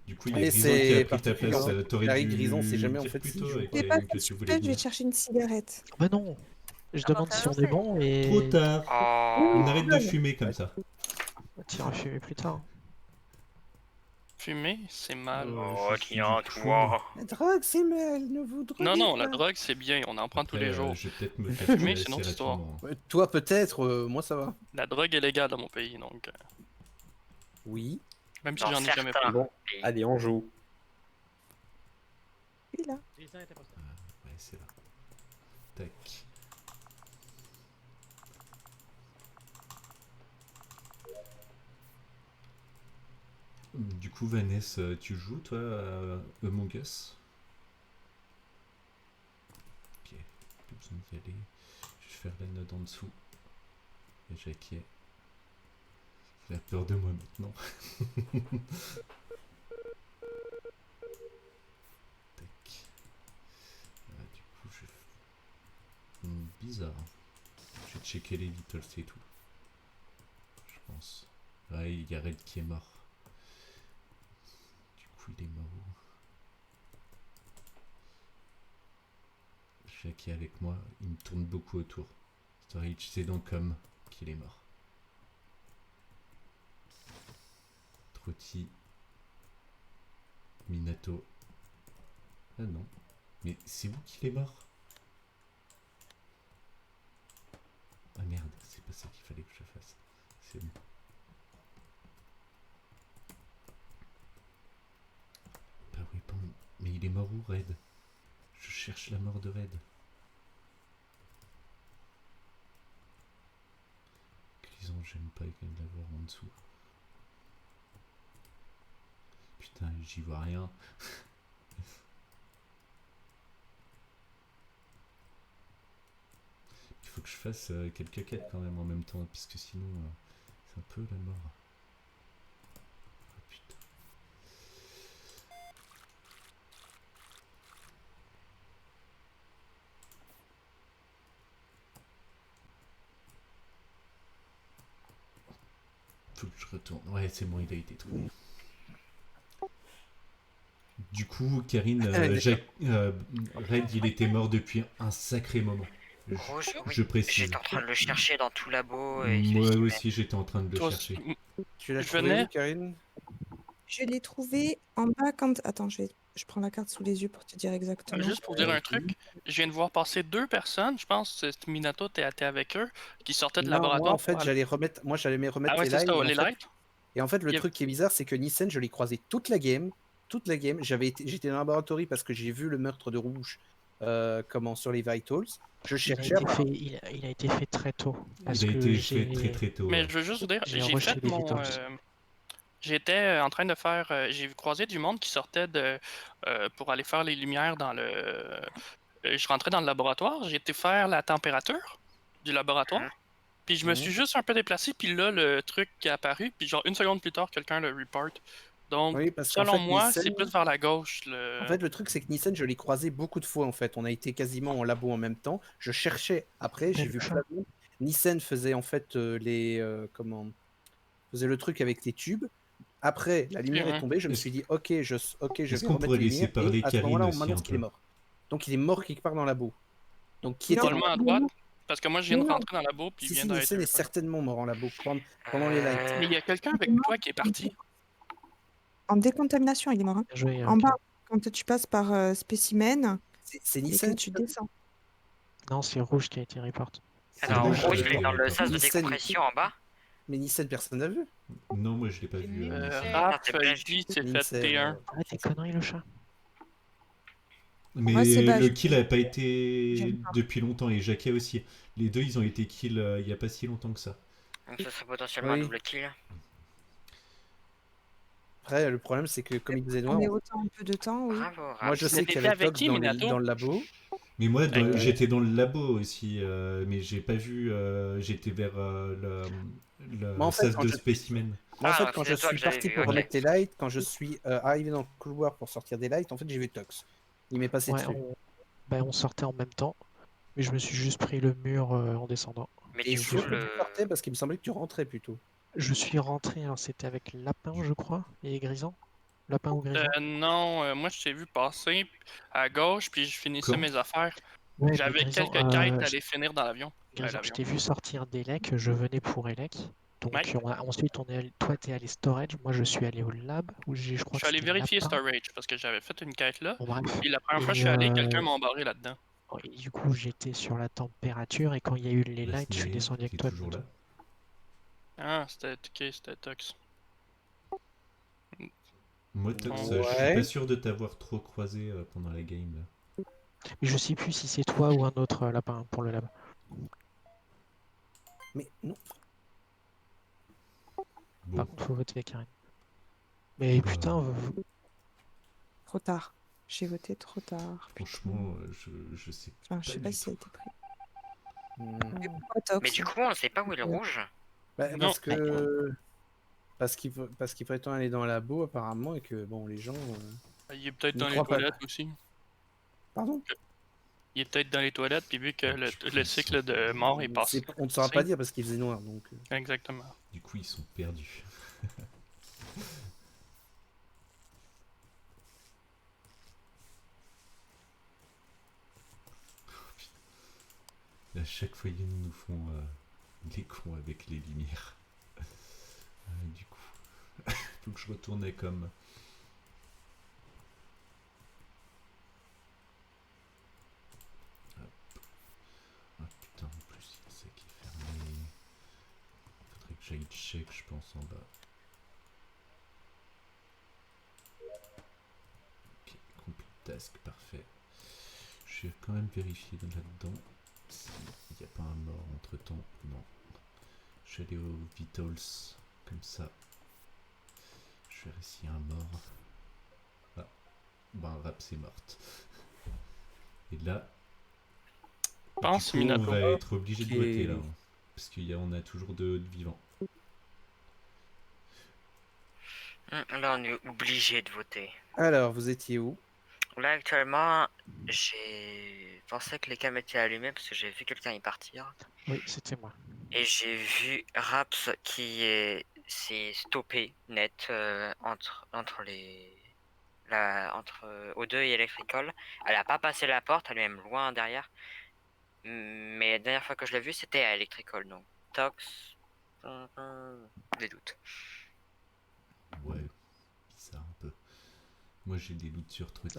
Du coup, il y a Et Grison qui a c'est pris ta place. particulièrement- T'aurais Larry dû Grison, c'est jamais en dire fait plus si tôt je- avec C'est les pas que tout de tu suite, voulais je vais venir. chercher une cigarette. Bah non. Je Ah, demande bah, si on ça, est bon et... Trop tard. On Oh. arrête de fumer comme ça. Tu iras fumer plus tard. Fumer, c'est mal. Oh, je suis tiens, du toi. La drogue, c'est mal, ne vous droguez Non, non, pas. la drogue, c'est bien. On en prend tous Après, les jours. je vais peut-être me faire Fumer, tuer c'est une assez autre histoire. rapidement. Toi, peut-être, moi ça va. La drogue est légale dans mon pays, donc... Oui. même si Dans j'en ai jamais certains pris. Bon, allez, on joue. Oui, là. Grison était pas ça. Ouais, c'est là. Tac. Du coup, Vanessa, tu joues toi à Among Us? Ok, plus besoin d'y aller. Je vais faire la note en dessous. Et Jacquet. Il a peur de moi maintenant. Tac. Du coup, je... bizarre. Je vais checker les vitals et tout. Je pense. Ouais, il y a Red qui est mort. Du coup, il est mort où? Jacques est avec moi, il me tourne beaucoup autour. Storage, c'est donc comme qu'il est mort. Trotti. Minato. Ah non. Mais c'est vous qui est mort? Ah merde, c'est pas ça qu'il fallait que je fasse. C'est bon. Bah oui, bon. Mais il est mort où, Red? Je cherche la mort de Red. Grison, j'aime pas l'avoir en dessous. Putain, j'y vois rien. Il faut que je fasse quelques quêtes quand même en même temps, puisque sinon c'est un peu la mort. Oh putain. Faut que je retourne. Ouais, c'est bon, il a été trouvé. Du coup, Karine, Red, il était mort depuis un sacré moment. Rouge, oui. Je précise. J'étais en train de le chercher dans tout labo. Et Moi je me suis dit, aussi, j'étais en train de le Toi, chercher. Tu l'as Je trouvé venais. où, Karine? Je l'ai trouvé en bas quand... Attends, je prends la carte sous les yeux pour te dire exactement. Juste pour dire un truc, je viens de voir passer 2 personnes, je pense que Minato t'es avec eux, qui sortaient de Non, laboratoire. moi en fait pour aller- j'allais remettre, Ah ouais, les c'est lights. ça, Et en les fait, lights. le Il y a- truc qui est bizarre, c'est que Nissen, je l'ai croisé toute la game. J'étais dans le laboratoire parce que j'ai vu le meurtre de Rouge sur les vitals. Je Il a cherchais. été fait, il a été fait très tôt. Parce Il a que été fait j'ai très tôt. Mais ouais. je veux juste vous dire, j'ai j'ai rushé fait les mon. vitals. J'étais en train de faire. J'ai croisé du monde qui sortait pour aller faire les lumières dans le. Je rentrais dans le laboratoire, j'ai été faire la température du laboratoire, puis je me suis juste un peu déplacé, puis là, le truc qui est apparu, puis genre une seconde plus tard, quelqu'un le report. Donc, Oui, parce qu'en selon fait, moi, Nissen, c'est plus vers la gauche. en fait, le truc, c'est que Nissen, je l'ai croisé beaucoup de fois, en fait. On a été quasiment en labo en même temps. Je cherchais après, j'ai Mais vu le plein de monde. Nissen faisait en fait faisait le truc avec les tubes. Après, la lumière est tombée, je me suis dit, ok, je Est-ce vais qu'on remettre pourrait les laisser lumières. Et parler à ce Karine moment-là, on aussi m'annonce un qu'il est peu? mort. Donc, il est mort quelque part dans le labo. Donc, qui était Probablement mort? à droite, parce que moi, je viens Mais de non. rentrer dans le labo, puis il Si, vient si, d'arrêter. Nissen est certainement mort en labo pendant les lights. Mais il y a quelqu'un avec toi qui est parti. En décontamination, il est mort. Hein. Bien joué, En bas, Karine. quand tu passes par spécimen C'est et que Nissen. tu descends. Non, c'est Rouge qui a été report. Alors, Rouge, Rouge, ouais, il est dans le sas de Nissen- décompression en bas. Mais Nissen, personne n'a vu. Non, moi je l'ai pas vu. Raph, c'est pas- lui, s'est fait Nissen, T1. Arrête tes conneries, le chat. Mais Ouais, c'est le Bage. kill a pas été J'aime pas. depuis longtemps et Jacquet aussi. Les deux, ils ont été kill il y a pas si longtemps que ça. Donc, ce serait potentiellement un Oui. double kill. Après, le problème, c'est que comme il faisait noir, On est autant un peu de temps, oui. Bravo, Raph. moi je sais Mais qu'il y t'étais avait avec Tox qui, Minato? dans le labo. Mais moi, Ok. j'étais dans le labo aussi, mais j'ai pas vu. J'étais vers le Moi, en fait, sas quand de je- spécimen. Moi, en Ah, fait, donc quand c'est je toi que suis j'avais parti vu, pour ok. remettre les lights, quand je suis arrivé dans le couloir pour sortir des lights, en fait, j'ai vu Tox. Il m'est passé Ouais, dessus. on sortait en même temps. Mais je me suis juste pris le mur en descendant. Mais Et du je coup, suis que tu sortais parce qu'il me semblait que tu rentrais plutôt. Je suis rentré, alors c'était avec Lapin, je crois, et Grisant. Lapin ou Grisant. Non, moi, je t'ai vu passer à gauche, puis je finissais Quand? mes affaires. Ouais, mais J'avais Grisant, quelques quêtes à aller finir dans l'avion. Grisant, je l'avion. t'ai vu sortir d'Elec, je venais pour Elec. Donc Ouais. ensuite, toi t'es allé storage, moi je suis allé au lab, où je Je crois suis que allé c'était vérifier Lapin. Storage, parce que j'avais fait une quête là. Bon, bref. Puis la première fois que je Et, suis allé, quelqu'un m'a embarré là-dedans. et du coup, j'étais sur la température, et quand il y a eu les La lights, je suis Snail, descendu qui avec est toi. toujours là. Ah, c'était Tox. Moi, Tox, je Ouais. suis pas sûr de t'avoir trop croisé pendant la game. Là. Mais je sais plus si c'est toi ou un autre Lapin pour le lab. Mais non. Bon, Par contre, faut voter Karine. Mais Bah. putain, Trop tard. J'ai voté trop tard. franchement, je sais Enfin, je sais pas pas du si ça a tout. été pris. Hmm. Pourquoi Tox Mais du coup, on ne sait pas où est le Ouais. rouge. Bah, Non. parce qu'il prétend aller dans le labo apparemment et que bon les gens. Il est peut-être N'y dans les crois pas. toilettes aussi. Pardon. Il est peut-être dans les toilettes, puis vu que Je pense le qu'ils cycle sont- de mort est passé. On ne saura pas dire parce qu'il faisait noir donc. Exactement. Du coup, ils sont perdus. À chaque fois, ils nous font les cons avec les lumières. Du coup, faut que je retourne à com. Hop. Ah putain, en plus, il y a ça qui est fermé. Faudrait que j'aille check, je pense, en bas. Ok, complete task, parfait. Je vais quand même vérifier là-dedans s'il n'y a pas un mort entre temps. Non. Je vais aller au Vitals, comme ça. Je verrai s'il y a un mort. Ah, ben Rap c'est morte. Et là, Pense, du coup, Minato. on va être obligé de Ok. voter là. Hein, parce qu'on a toujours de vivants. Là, on est obligé de voter. Alors vous étiez où? Là, actuellement, j'ai pensé que les cams étaient allumés parce que j'ai vu quelqu'un y partir. Oui, c'était moi. Et j'ai vu Raps qui s'est stoppé net entre O2 et Electrical. Elle a pas passé la porte, elle est même loin derrière. Mais la dernière fois que je l'ai vue, c'était à Electrical. Donc, Tox, des doutes. Ouais, bizarre un peu. Moi j'ai des doutes sur truc.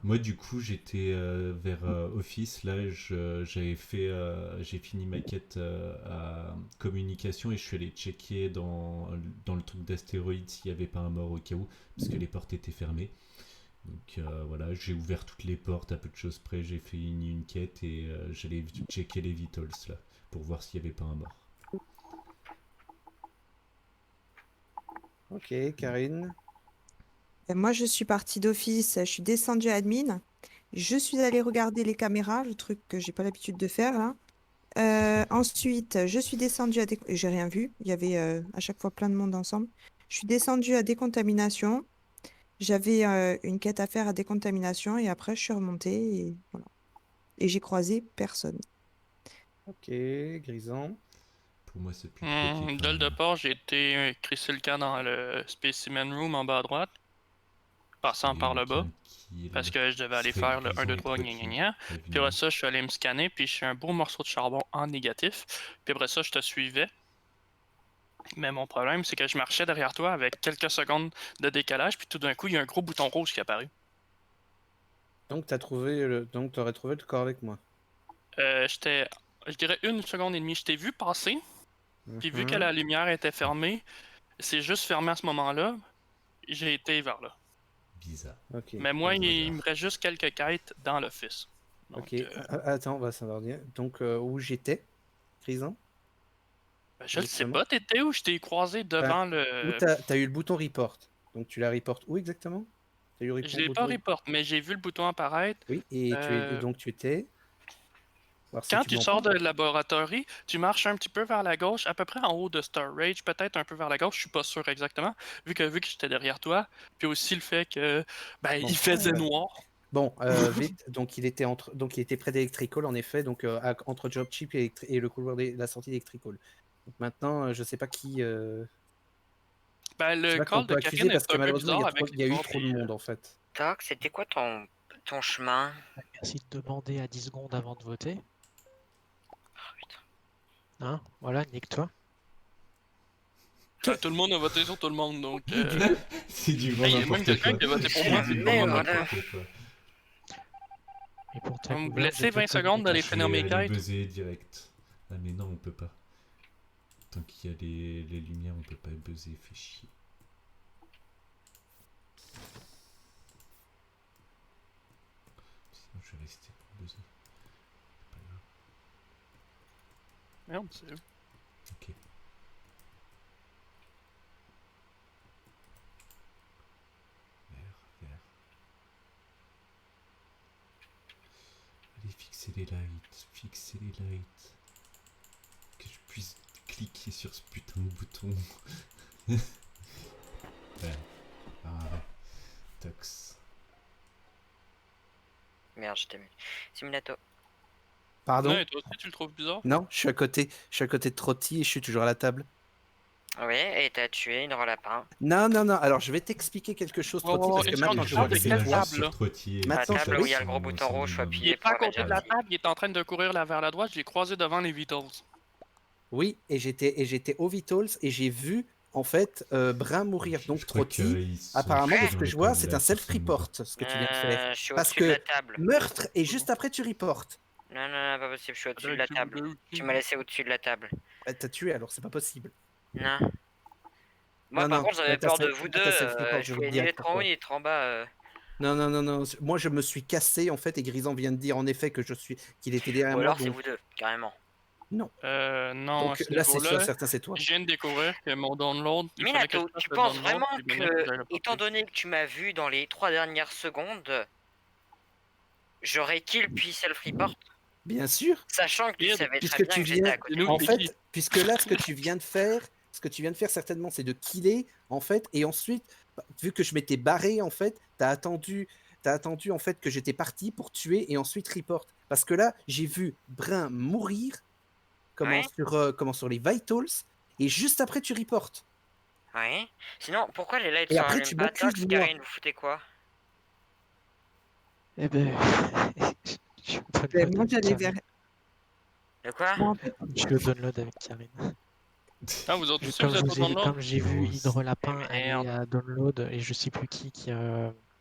Moi du coup j'étais vers Office, là j'ai fini ma quête à communication et je suis allé checker dans le truc d'astéroïdes s'il n'y avait pas un mort au cas où, parce que les portes étaient fermées. Donc voilà, j'ai ouvert toutes les portes à peu de choses près, j'ai fait une quête et j'allais checker les vitals là pour voir s'il n'y avait pas un mort. Ok, Karine. Et moi, je suis partie d'office, je suis descendue à admin. Je suis allée regarder les caméras, le truc que j'ai pas l'habitude de faire là. Ensuite, je suis descendue à j'ai rien vu. Il y avait à chaque fois plein de monde ensemble. Je suis descendue à décontamination. J'avais une quête à faire à décontamination et après je suis remontée et voilà. Et j'ai croisé personne. Ok, Grisant. Pour moi, c'est plus trop qui Dès le départ, j'ai été crisser le camp dans le Specimen Room en bas à droite, passant par le bas, parce que je devais aller faire le 1, 2, 3, gna gna gna. Puis après ça, je suis allé me scanner, puis je suis un beau morceau de charbon en négatif. Puis après ça, je te suivais. Mais mon problème, c'est que je marchais derrière toi avec quelques secondes de décalage, puis tout d'un coup, il y a un gros bouton rouge qui est apparu. Donc t'aurais trouvé le corps avec moi. Je dirais 1 seconde et demie. Je t'ai vu passer, puis vu que la lumière était fermée, c'est juste fermé à ce moment-là, j'ai été vers là. Bizarre. Ok. Mais moi, il me reste juste quelques quêtes dans l'office. Ok, attends, on va savoir dire. Donc, où j'étais, Grisant? Je le sais pas, t'étais où? Je t'ai croisé devant le... Où t'as eu le bouton report. Donc, tu l'as report où exactement? Je l'ai pas report, mais j'ai vu le bouton apparaître. Oui, et donc tu étais... Quand tu sors de la laboratorie, tu marches un petit peu vers la gauche, à peu près en haut de Storage, peut-être un peu vers la gauche, je suis pas sûr exactement, vu que j'étais derrière toi, puis aussi le fait que il faisait noir. Bon, vite, donc il était près d'Electrical en effet, donc entre Job Chip et le couloir de la sortie d'Electrical. Donc maintenant, je sais pas qui. Le call call de Karine est un peu bizarre avec il y a eu trop de monde en fait. Toc, c'était quoi ton chemin? Merci de demander à 10 secondes avant de voter. Hein, voilà, nique-toi. Tout le monde a voté sur tout le monde, donc... C'est du grand il y a même n'importe quelqu'un quoi. qui a voté pour moi. C'est du grand n'importe quoi. Et pour On me laissez 20 secondes d'aller finir mes quêtes. Buzzer direct. Ah mais non, on peut pas. Tant qu'il y a les lumières, on peut pas buzzer, fait chier. Sinon je vais rester pour buzzer. C'est pas grave. Merde, c'est où? Ok. Vert. Allez, fixer les lights. Que je puisse cliquer sur ce putain de bouton. Ouais. Tox. Merde, je t'ai mis. Simulato. Pardon? Non, et toi aussi, tu le trouves bizarre? Non, je suis à côté de Trotty et je suis toujours à la table. Oui, et t'as tué une lapin. Non, alors je vais t'expliquer quelque chose, Trotty, parce que maintenant je vois que c'est toi. La table où il y a le gros bouton rouge, faut Il appuyer est pas à pour côté de la table, il est en train de courir là vers la droite, je l'ai croisé devant les Vitals. Oui, et j'étais au Vitals et j'ai vu en fait Brun mourir. Donc Trotty, apparemment de ce que je vois, c'est un self-report ce que tu viens de faire. Je suis Parce au-dessus de que la table. meurtre et juste après tu reportes. Non, pas possible, je suis au-dessus de la table. Tu m'as laissé au-dessus de la table. T'as tué alors, c'est pas possible. Non. Moi par contre j'avais peur de vous deux, je pouvais ni être en haut ni être en bas. Non. Moi je me suis cassé en fait et Grisant vient de dire en effet que qu'il était derrière moi. Ou alors c'est vous deux, carrément. Non. Non, donc là c'est sûr, certain c'est toi. Je viens de découvrir que mon download... Minato, tu penses vraiment que, étant donné que tu m'as vu dans les 3 dernières secondes, j'aurais kill puis self-report? Bien sûr. Sachant que tu savais très bien que j'étais à côté. En fait, puisque là ce que tu viens de faire certainement c'est de killer en fait et ensuite vu que je m'étais barré en fait t'as attendu en fait que j'étais parti pour tuer et ensuite report parce que là j'ai vu Brun mourir sur les vitals et juste après tu reportes. Ouais. Sinon pourquoi les lights et sont après tu pas? m'accuses de moi. Karine, vous foutez quoi? Eh ben... moi j'allais vers... De quoi? Je le download avec Karine. Ah, vous autres aussi, Comme j'ai vu Hydre Lapin aller à download et je sais plus qui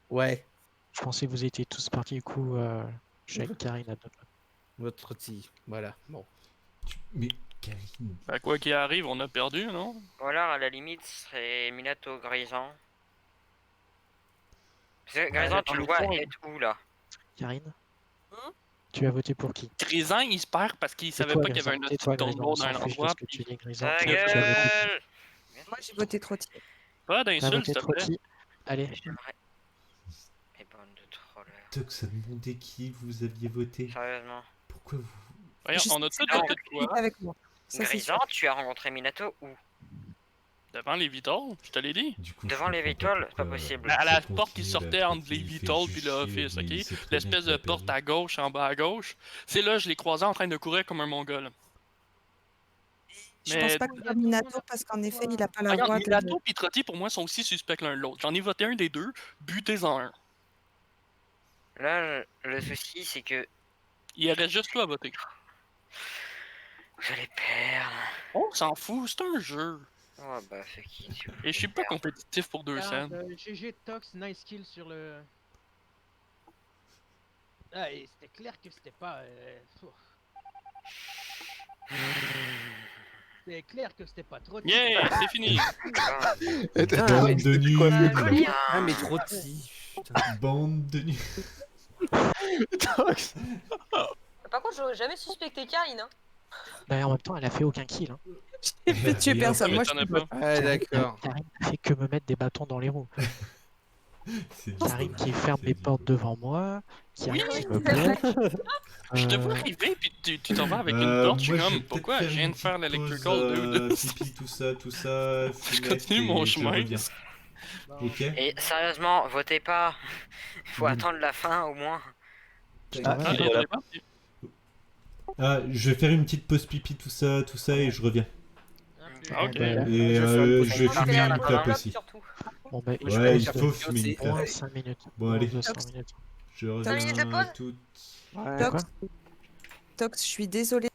Ouais. Je pensais que vous étiez tous partis du coup. Je suis avec Karine à download. Votre petit, voilà. Bon. Mais Karine. Quoi qu'il arrive, on a perdu, non? Ou alors à la limite ce serait Minato Grisant. Grisant, tu dans le le vois fond, être où là? Karine, Hmm tu as voté pour qui? Grisant, il se perd parce qu'il savait Tais-toi, pas qu'il y avait Grisant. un Tais-toi, petit Grisant. On tournoi s'en dans un fiche de endroit. ce que tu Puis... dis, Grisant. Ta Tu as voté qui? gueule! Moi, j'ai voté Trottier. Pas T'as d'insultes, voté s'il te plaît. Trotti. Allez. J'aimerais. Les bandes de trollers. Tox a demandé qui vous aviez voté. Sérieusement. Pourquoi vous... Voyons, Je on sais a que c'est tous pas voté de lui quoi? avec moi. Ça, c'est sûr. Grisant, tu as rencontré Minato où? Devant les Vitals, je te l'ai dit. Du coup, Devant je les comprends pas Vitals, c'est pas pourquoi, possible. À la ça porte qui continue, sortait là, entre les il fait Vitals juste puis le chier, Office, mais ok? il sait très bien L'espèce qu'il de a porte perdu. à gauche, en bas à gauche. C'est là, je l'ai croisé en train de courir comme un mongol. Je pense Mais pas que ce soit Minato parce qu'en effet, il a pas la regarde, voix Minato et Trotti, pour moi, sont aussi suspects l'un de l'autre. J'en ai voté un des deux, butez-en un. Là, le souci, c'est que Il reste juste toi à voter. vous allez perdre. On s'en fout, c'est un jeu. Oh bah, fait qui tu veux Et je suis pas compétitif pour 2 cents. GG Tox, nice kill sur le. Ah, et c'était clair que c'était pas. C'était clair que c'était pas trop. Yeah, c'est fini. Putain, Bande mais de c'était quoi, nuls. Ah, mais trop petit. Bande de nuls. Tox. Par contre, j'aurais jamais suspecté Karine. Hein. Bah, en même temps, elle a fait aucun kill. Hein. J'ai fait tuer Et personne. Ça Moi, je m'étonnait suis pas. Ouais, d'accord. Karine a fait que me mettre des bâtons dans les roues. C'est Karine du qui beau, ferme c'est les du portes beau. devant moi, qui Oui, arrive qui oui, me c'est vrai. bloque. Je te vois Euh, arriver, puis tu t'en vas avec une torche. Je suis Moi, je vais comme, peut-être pourquoi faire je viens une de faire petite l'electrical pause, dude? pipi, tout ça, Je Funec, continue mon et je chemin. reviens. Bon. Ok? Et sérieusement, votez pas. Faut Dis-moi. attendre la fin au moins. je Ah, t'en Ah, il vais. est on là. est parti. Ah, je vais faire une petite pause pipi, tout ça, et je reviens. Ah, ok. Bon, bah, Et Je vais faire une pause je vais pipi. fumer Parce une qu'elle a clope un aussi. Surtout. bon, bah, Moi, je Ouais, vais il faire faut pipi fumer une aussi. clope. moins 5 minutes. Bon, Moins allez. 200 minutes. Je 5 minutes de reviens pause tout. Ouais. De quoi? Tox, Tox, je suis désolée.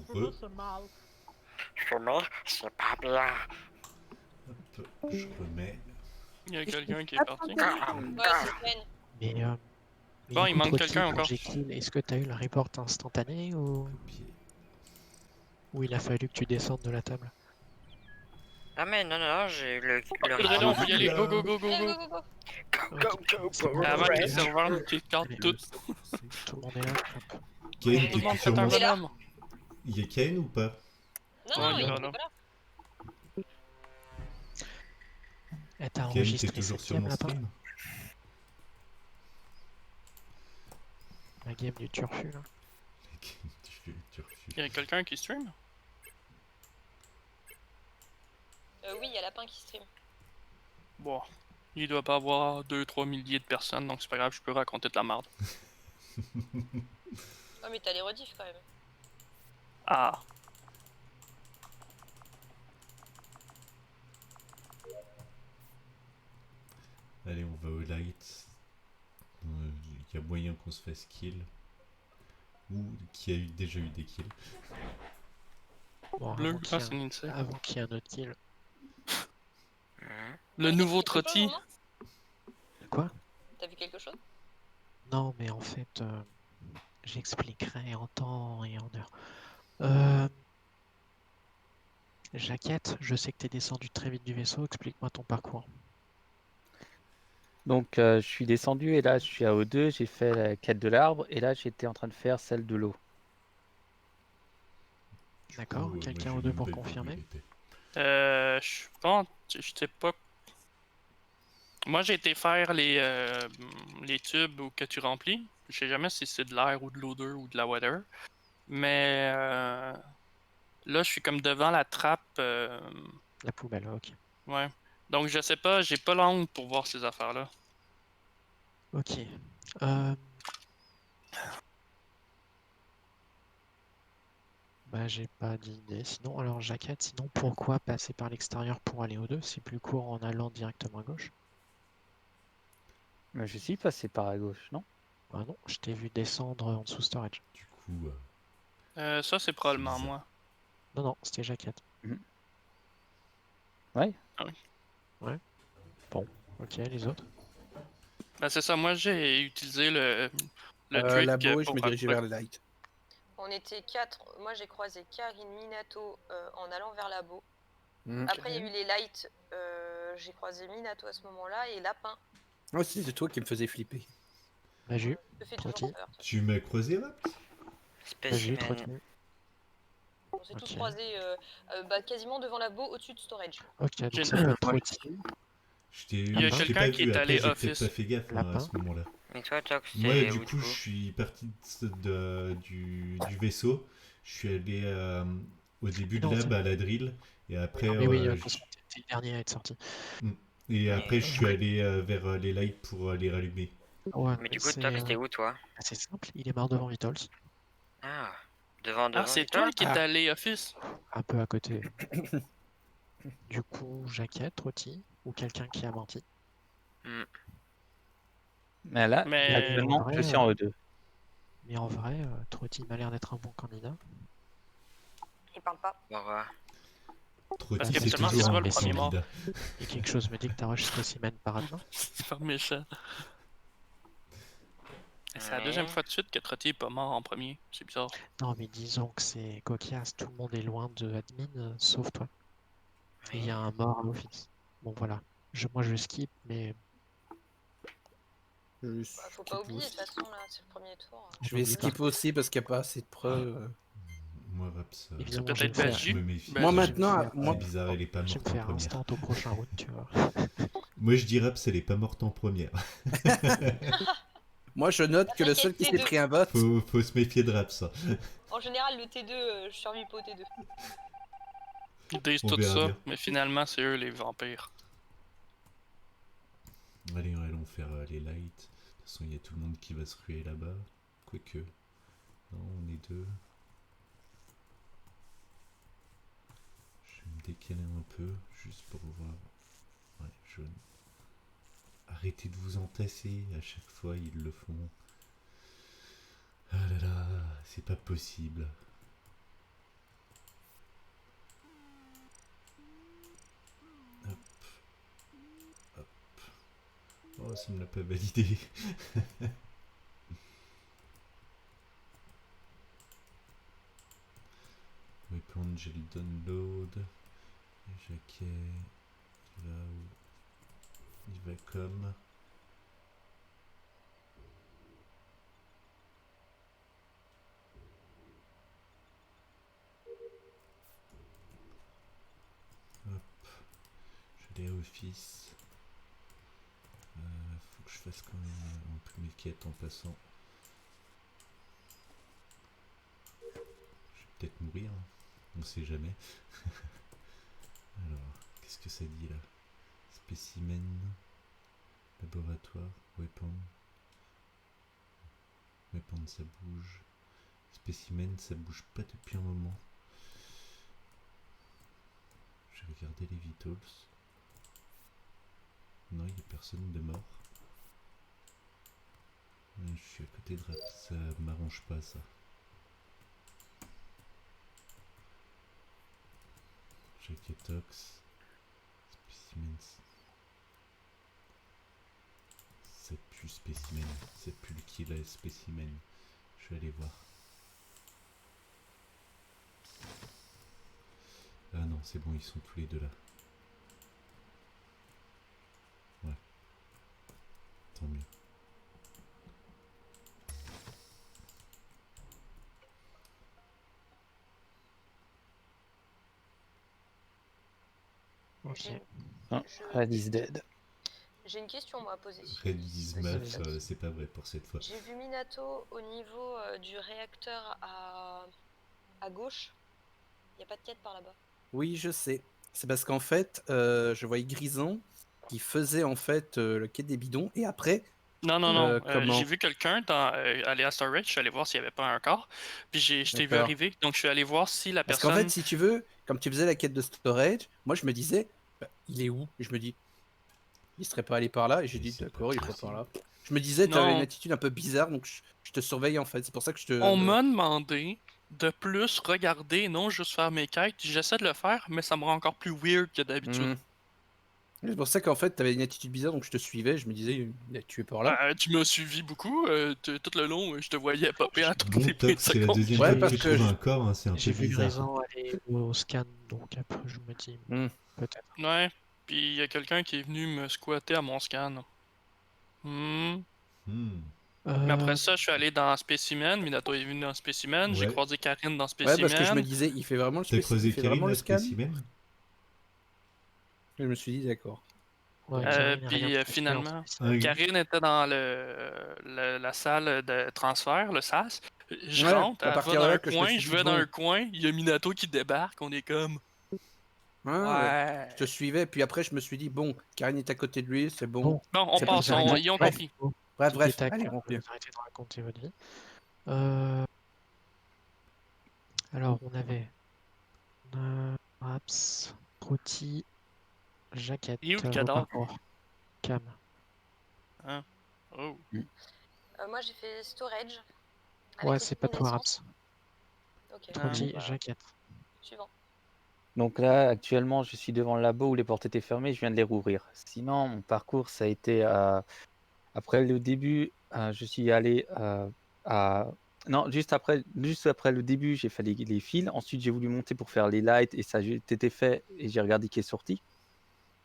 Re. C'est mal. Fumer, c'est pas bien. Hop, je remets. Il y a quelqu'un qui est Ah, parti. Ouais, c'est Ken. Mais, mais Bon, du il coup, manque Trotti, quelqu'un quand encore. j'ai kill, est-ce que tu as eu le report instantané ou il a fallu que tu descendes de la table? Ah mais non, j'ai eu le Audrey, on peut y aller. Go, go, go, go, Allez, go. go, go, go. Go, C'est bon, Avant que les là, serveurs nous kickoutent allez, tous. tout le monde est là. Hop. Ken, Tout le t'es-tu monde sur fait un mon... est là. bonhomme. Il y a Ken ou pas? Non, Ouais, non, il est il là, est là. pas là. Eh, t'as Ken, t'es enregistré toujours cette sur game mon là-bas? stream? La game du turfu là. Ken, tu refuses. Il y a quelqu'un qui stream? Oui, il y a Lapin qui stream. Bon. Il doit pas avoir 2-3 milliers de personnes, donc c'est pas grave, je peux raconter de la merde. Oh, mais t'as les rediffs quand même. Ah. Allez, on va au light. Il y a moyen qu'on se fasse kill. Ou qui a déjà eu des kills. Bon, Le avant qu'il y ait c'est Lindsay. avant qu'il y ait un autre kill. Le nouveau Trotti. Quoi? T'as vu quelque chose? Non, mais en fait, j'expliquerai en temps et en heure. Jaquette, je sais que t'es descendu très vite du vaisseau, explique-moi ton parcours. Donc, je suis descendu et là, je suis à O2, j'ai fait la quête de l'arbre et là, j'étais en train de faire celle de l'eau. D'accord, moi, quelqu'un j'ai ou deux même pour pas vu où confirmer? il était. Je pense, je sais pas. Moi, j'ai été faire les tubes que tu remplis. Je sais jamais si c'est de l'air ou de l'odeur ou de la water. Mais là, je suis comme devant la trappe. La poubelle, ok. Ouais. Donc, je sais pas, j'ai pas l'angle pour voir ces affaires-là. Ok. Euh, Bah, j'ai pas d'idée. Sinon, alors, Jaquette, sinon, pourquoi passer par l'extérieur pour aller au 2? C'est plus court en allant directement à gauche. Mais je suis passé par à gauche, non? Ah non, je t'ai vu descendre en dessous storage. Du coup, Ça, c'est probablement bizarre. moi. Non, non, c'était Jaquette. Ouais. Ah oui. Ouais. Bon, ok, les autres. Ben, c'est ça, moi, j'ai utilisé le trick Labo, et je pour me dirigeais vers le light. On était 4. Moi, j'ai croisé Karine, Minato en allant vers Labo. Mm. Après, il y a eu les lights. J'ai croisé Minato à ce moment-là et Lapin. Oh, si, c'est toi qui me faisais flipper. Maju, Je fais toujours Trotti. peur. Tu m'as croisé là? Maju, Spécimen. Trotti. On s'est tous Ok. croisés quasiment devant Labo, au-dessus de storage. Ok, J'ai- donc ça peut être Trotti. Il y a Je t'ai quelqu'un pas qui vu. est Après, allé j'ai peut-être office. pas fait gaffe à Lapin. ce moment-là. Et toi, Tox, Moi, t'es du où coup, je suis parti du vaisseau. Je suis allé au début de Non, lab c'est- à la drill. Et après, Non, mais oui, de toute façon, t'es le dernier à être sorti. et après, je suis allé vers les lights pour les rallumer. Ouais, Mais du coup, c'est Tox, t'es où, toi? assez simple, il est mort devant Vitals. Ah, devant Ah, c'est Victor? toi qui est allé office. Un peu à côté. Du coup, Jaquette, Trotti, ou quelqu'un qui a menti. Mais là, Mais- actuellement, en je vrai, suis en E2. Mais en vrai, Trotti m'a l'air d'être un bon candidat. Il parle pas. Bon, Trotti, Parce c'est qu'habituellement, toujours c'est un moi le bon premier mort. candidat. Et quelque chose me dit que t'as rush spécimen par maintenant. C'est pas méchant. C'est la deuxième fois de suite que Trotti est pas mort en premier. C'est bizarre. Non, mais disons que c'est cocasse, tout le monde est loin de admin, sauf toi. Et il y a un mort à l'office. Bon, voilà. Moi, je skip, mais Faut pas oublier, de toute façon, là, c'est le premier tour. Je vais skip aussi parce qu'il n'y a pas assez de preuves. Moi, Raps, évidemment, peut-être Belgique. je me méfie. Moi, maintenant, C'est bizarre, elle est pas je vais morte me en faire première. instant au prochain round, tu vois. Moi, je dis Raps, elle est pas morte en première. Moi, je note que le seul qui s'est T2. pris un vote. Faut se méfier de Raps. En général, le T2, je survis pas au T2. Ils disent On tout verra ça, bien. mais finalement, c'est eux les vampires. Allez, allons faire les lights. De toute façon, il y a tout le monde qui va se ruer là-bas. Quoique. Non, on est deux. Je vais me décaler un peu, juste pour voir. Ouais, jaune. Arrêtez de vous entasser, à chaque fois ils le font. Ah là là, c'est pas possible. Oh, ça me l'a pas validé. Weapon, j'ai le download. Jacket. Il va où? Il va comme. Hop. Je vais à Office. Faut que je fasse quand même un peu mes quêtes en passant. Je vais peut-être mourir. Hein. On sait jamais. Alors, qu'est-ce que ça dit là? Spécimen. Laboratoire. Weapon. Weapon, ça bouge. Spécimen, ça bouge pas depuis un moment. Je vais regarder les vitals. Non, il n'y a personne de mort. Ouais, je suis à côté de Rap, ça m'arrange pas ça. Jacketox. Spécimens. Ça pue spécimen. Ça pue le kill à spécimen. Je vais aller voir. Ah non, c'est bon, ils sont tous les deux là. Ouais. Tant mieux. Ok. J'ai Ah, je- Red is dead. j'ai une question moi à poser. Red is meuf, c'est pas vrai pour cette fois. J'ai vu Minato au niveau du réacteur à gauche. Il n'y a pas de quête par là-bas. Oui, je sais. C'est parce qu'en fait, je voyais Grison qui faisait en fait le quai des bidons et après, Non. comment? J'ai vu quelqu'un aller à Storage, je suis allé voir s'il n'y avait pas un corps. Puis je t'ai vu D'accord. arriver, donc je suis allé voir si la Parce qu'en fait, personne. si tu veux, comme tu faisais la quête de storage, moi je me disais, bah, il est où? Et je me dis, il serait pas allé par là. Et j'ai Mais dit, c'est d'accord, il est pas pas par là. possible. Je me disais, t'avais une Non, attitude un peu bizarre, donc je te surveille en fait. C'est pour ça que je te. on m'a demandé de plus regarder, non juste faire mes quêtes. J'essaie de le faire, mais ça me rend encore plus weird que d'habitude. Hmm. C'est pour ça qu'en fait, t'avais une attitude bizarre, donc je te suivais. Je me disais, tu es par là. Tu m'as suivi beaucoup, tout le long, je te voyais popper à toutes Bon, les 20 Tox, c'est la secondes. deuxième Ouais, fois que parce tu que trouves un corps, hein, c'est un peu J'ai vu bizarre. Grison aller au scan, donc après je me dis Hmm. peut-être. Ouais, puis il y a quelqu'un qui est venu me squatter à mon scan. Hmm. Hmm. Mais après ça, je suis allé dans Spécimen, Minato est venu dans Spécimen, j'ai Ouais. croisé Karine dans Ouais, parce que je me Spécimen. disais, il fait vraiment le T'as croisé il fait Karine vraiment à le scan. spécimen? Et je me suis dit, d'accord. Ouais, Euh, Karine a Puis rien fait en finalement, spécial. Karine était dans la salle de transfert, le SAS. Je Ouais, rentre, à elle va partir dans de là un que je me coin, suis je dit, vais dans bon. un coin, il y a Minato qui débarque, on est comme. Ouais. Je te Ouais. suivais, puis après je me suis dit, bon, Karine est à côté de lui, c'est bon. Bon, Bon, on C'est passe, pas j'arrête. ils ont Bref, compris. bref, Tic et bref. tac, Allez, vous on revient. arrêtez de raconter votre vie. Alors on avait Raps, Roti, Jaquette, Il est où le vos cadavre? parcours, Cam. Hein? Oh. Moi j'ai fait storage. Ouais, Avec c'est pas toi l'élimination. Raps. Ok. Roti, Bah, Jaquette. suivant. Donc là, actuellement, je suis devant le labo où les portes étaient fermées, je viens de les rouvrir. Sinon, mon parcours, ça a été après le début, je suis allé à. Non, juste après le début, j'ai fait les fils. Ensuite, j'ai voulu monter pour faire les lights et ça a été fait et j'ai regardé qui est sorti.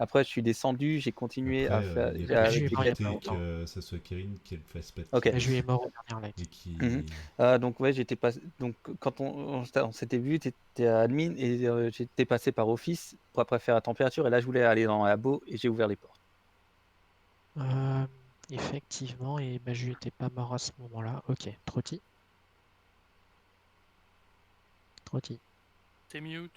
Après, je suis descendu, j'ai continué à Après, faire il y a Bah, je avec lui ai les marqué quêtes. pas possibilité longtemps. que ça soit Karine qui ne fasse pas de Ok. kill. Bah, je lui ai mort au dernier light. Et qui... Donc ouais, j'étais pas. Donc quand on s'était vu, t'étais à admin et j'étais passé par office pour après faire la température et là je voulais aller dans un labo et j'ai ouvert les portes. Effectivement, et bah, je n'étais pas mort à ce moment-là. Ok, Troti. T'es mute.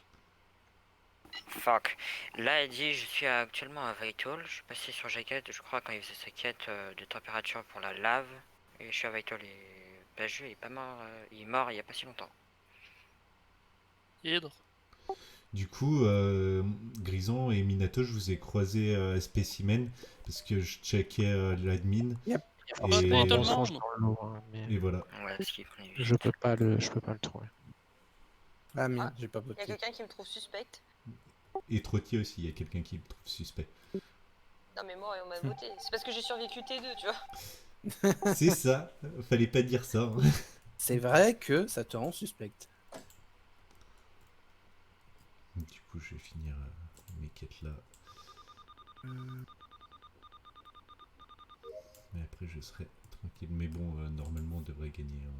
Fuck. Là, elle dit je suis actuellement à Vital. Je suis passé sur Jacket, je crois, quand il faisait sa quête de température pour la lave. Et je suis à Vital et Baju il est pas mort. Il est mort il y a pas si longtemps. Hydre. Du coup, Grison et Minato, je vous ai croisé à Spécimen parce que je checkais l'admin. Yep. Il y a Et... Pas tout le mensonge monde. dans le lot, hein, mais Et voilà. Ouais, ce qui prenait je peux pas le trouver. Ah merde, j'ai pas Il y a voté. quelqu'un qui me trouve suspecte. Et Trottier aussi, il y a quelqu'un qui me trouve suspect. Non, mais moi, on m'a voté. C'est parce que j'ai survécu T2, tu vois. C'est ça. Fallait pas dire ça. Hein. C'est vrai que ça te rend suspecte. Du coup, je vais finir mes quêtes là. Mais après, je serai tranquille. Mais bon, normalement, on devrait gagner. Hein.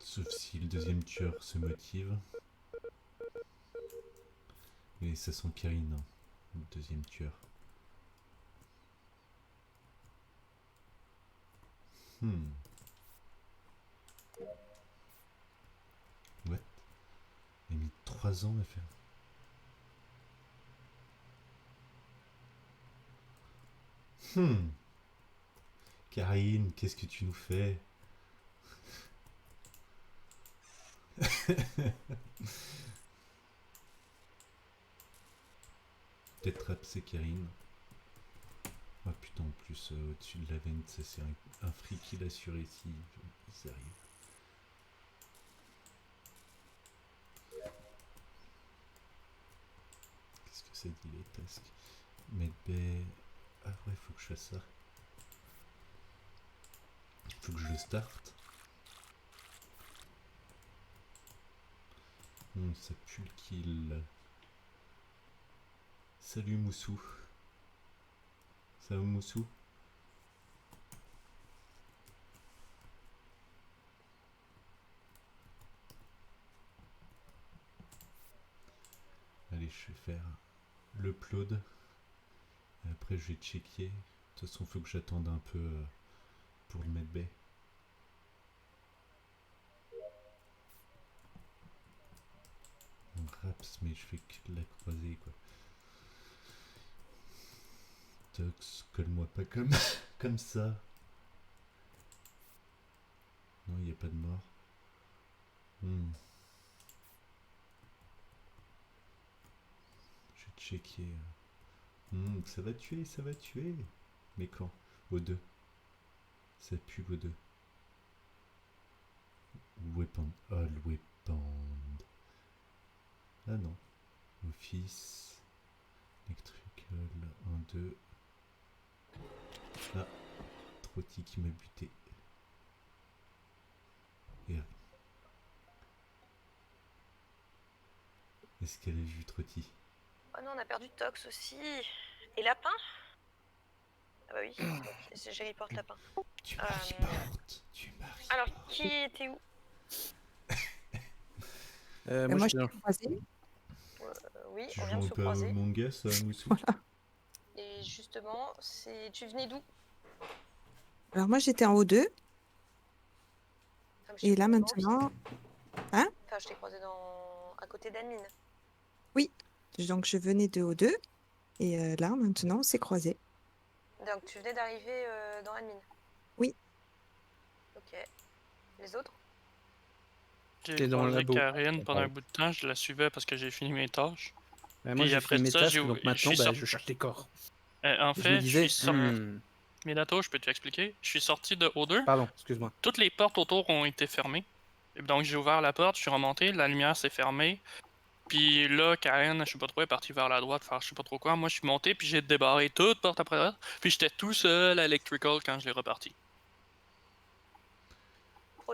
Sauf si le deuxième tueur se motive. Et ça sent Karine, hein, le deuxième tueur. What? Il a mis 3 ans à faire. Karine, qu'est-ce que tu nous fais? Peut-être rap, c'est Karine. Ah putain, en plus, au-dessus de la veine, ça c'est un free kill assuré ici. Ils arrivent. Qu'est-ce que ça dit les tasks? Medbay. Ah ouais, faut que je fasse ça. Faut que je le starte. Ça pue le kill. Salut Moussou. Ça va Moussou? Allez, je vais faire l'upload. Et après, je vais checker. De toute façon, il faut que j'attende un peu pour le medbay. On raps, mais je fais que de la croisée, quoi. Tox, colle-moi pas comme, comme ça. Non, il n'y a pas de mort. Je vais checker. Ça va tuer, ça va tuer. Mais quand? Au 2. Ça pue au 2. Weapon. Oh, le weapon. Ah non. Office. Electrical. 1, 2. Ah. Trotty qui m'a buté. Et... Est-ce qu'elle a vu Trotty? Oh non, on a perdu Tox aussi. Et Lapin? Ah bah oui, j'ai reporte Lapin. Tu m'as reporte. Tu m'as reporte. Alors, qui était où? Moi, je suis croisée. Oui, Tu on vient de joues se pas croiser. au Among Us, Moussou? Voilà. Et justement, tu venais d'où? Alors moi, j'étais en O2. Et là, maintenant... Hein? Enfin, je t'ai croisé à côté d'Admin. Oui. Donc, je venais de O2. Et là, maintenant, on s'est croisés. Donc, tu venais d'arriver dans Admin? Oui. Ok. Les autres? J'ai croisé Karine pendant un bout de temps, je la suivais parce que j'ai fini mes tâches. Moi, j'ai fait mes tâches, donc maintenant, je cherche les corps. En fait, je suis sorti... Minato, je peux t'expliquer? Je suis sorti de O2. Pardon, excuse-moi. Toutes les portes autour ont été fermées. Et donc, j'ai ouvert la porte, je suis remonté, la lumière s'est fermée. Puis là, Karine, je sais pas trop, est partie vers la droite faire je sais pas trop quoi. Moi, je suis monté, puis j'ai débarré toute porte après ça. Puis j'étais tout seul à Electrical quand je l'ai reparti.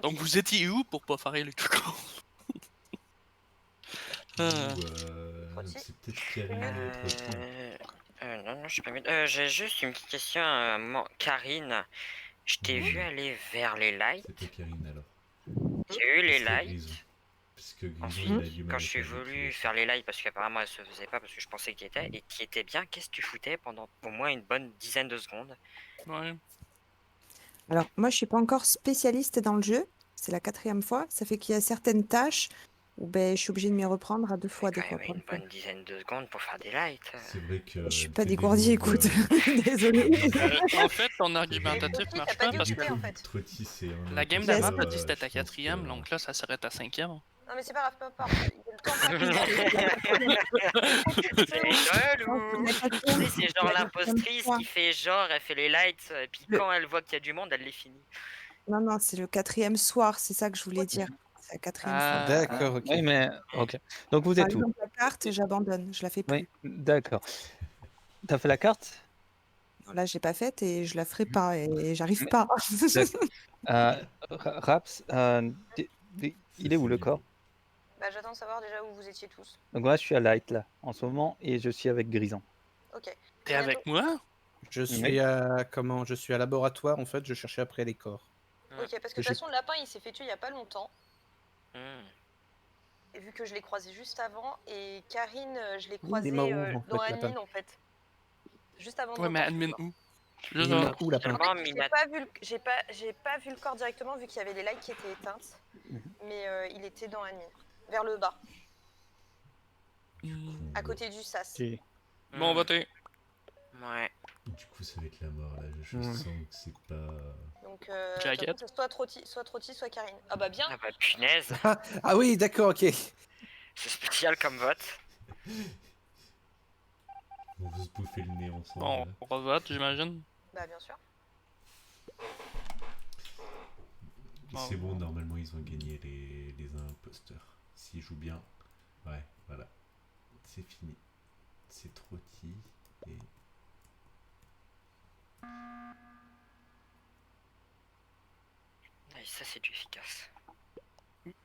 Donc, vous étiez où pour pas faire Electrical? C'est peut-être Karine Trotty. Non, je sais pas. J'ai juste une petite question. Karine, je t'ai vu aller vers les lights. C'était Karine alors. J'ai eu les lights. Parce que Grison, Ensuite, il a du mal quand je suis voulu faire les lights, parce qu'apparemment elle se faisait pas, parce que je pensais qu'il était, et qui était bien, qu'est-ce que tu foutais pendant au moins une bonne dizaine de secondes? Ouais. Alors, moi, je suis pas encore spécialiste dans le jeu. C'est la 4e fois. Ça fait qu'il y a certaines tâches où je suis obligée de m'y reprendre à 2 fois. Quand même une bonne dizaine de secondes pour faire des lights. C'est vrai que... Je suis pas dégourdie, écoute. Désolée. En fait, ton argumentatif marche pas parce que Trotty, c'est la game d'avant t'as dit c'était ta 4e, donc là ça serait ta 5e. Non mais c'est pas grave, peu importe. C'est genre l'impostrice qui fait genre, elle fait les lights, et puis quand elle voit qu'il y a du monde, elle les finit. Non, c'est le 4e soir, c'est ça que je voulais dire. c'est la 4e fois. Ah, D'accord, ok. Oui, mais ok. Donc vous Par êtes où? exemple, la carte, j'abandonne, je la fais plus. Oui, d'accord. T'as fait la carte? Non, là, j'ai pas faite et je la ferai pas et j'arrive Mais pas. d'accord. Raps, il est où le corps? Bah, j'attends de savoir déjà où vous étiez tous. Donc moi je suis à Light là en ce moment et je suis avec Grison. Ok. T'es avec moi? Je Oui. suis à comment? Je suis à laboratoire en fait. Je cherchais après les corps. Ok, parce que de toute façon, le lapin il s'est fait tuer il y a pas longtemps. Et vu que je l'ai croisé juste avant, et Karine, je l'ai Il est croisé mort où, en dans fait, lapin? admin en fait. Juste avant de Ouais, mais repartir. admin où? Il est Là, mort où, lapin? En fait, j'ai pas vu le corps directement vu qu'il y avait les lights qui étaient éteintes. Mais il était dans admin, vers le bas, à côté du sas. Ok. Bon, voté. Ouais. Du coup, ça va être la mort là. Je sens que c'est pas. Donc, Jacket. c'est soit Trotti, soit Karine. Ah bah bien. Ah bah punaise. Ah oui, d'accord, ok. C'est spécial comme vote. On va se bouffer le nez ensemble. Bon, là. on revote, j'imagine. Bah bien sûr. C'est bon, normalement ils ont gagné les imposteurs. S'ils jouent bien. Ouais, voilà. C'est fini. C'est Trotti et. Et ça, c'est du efficace.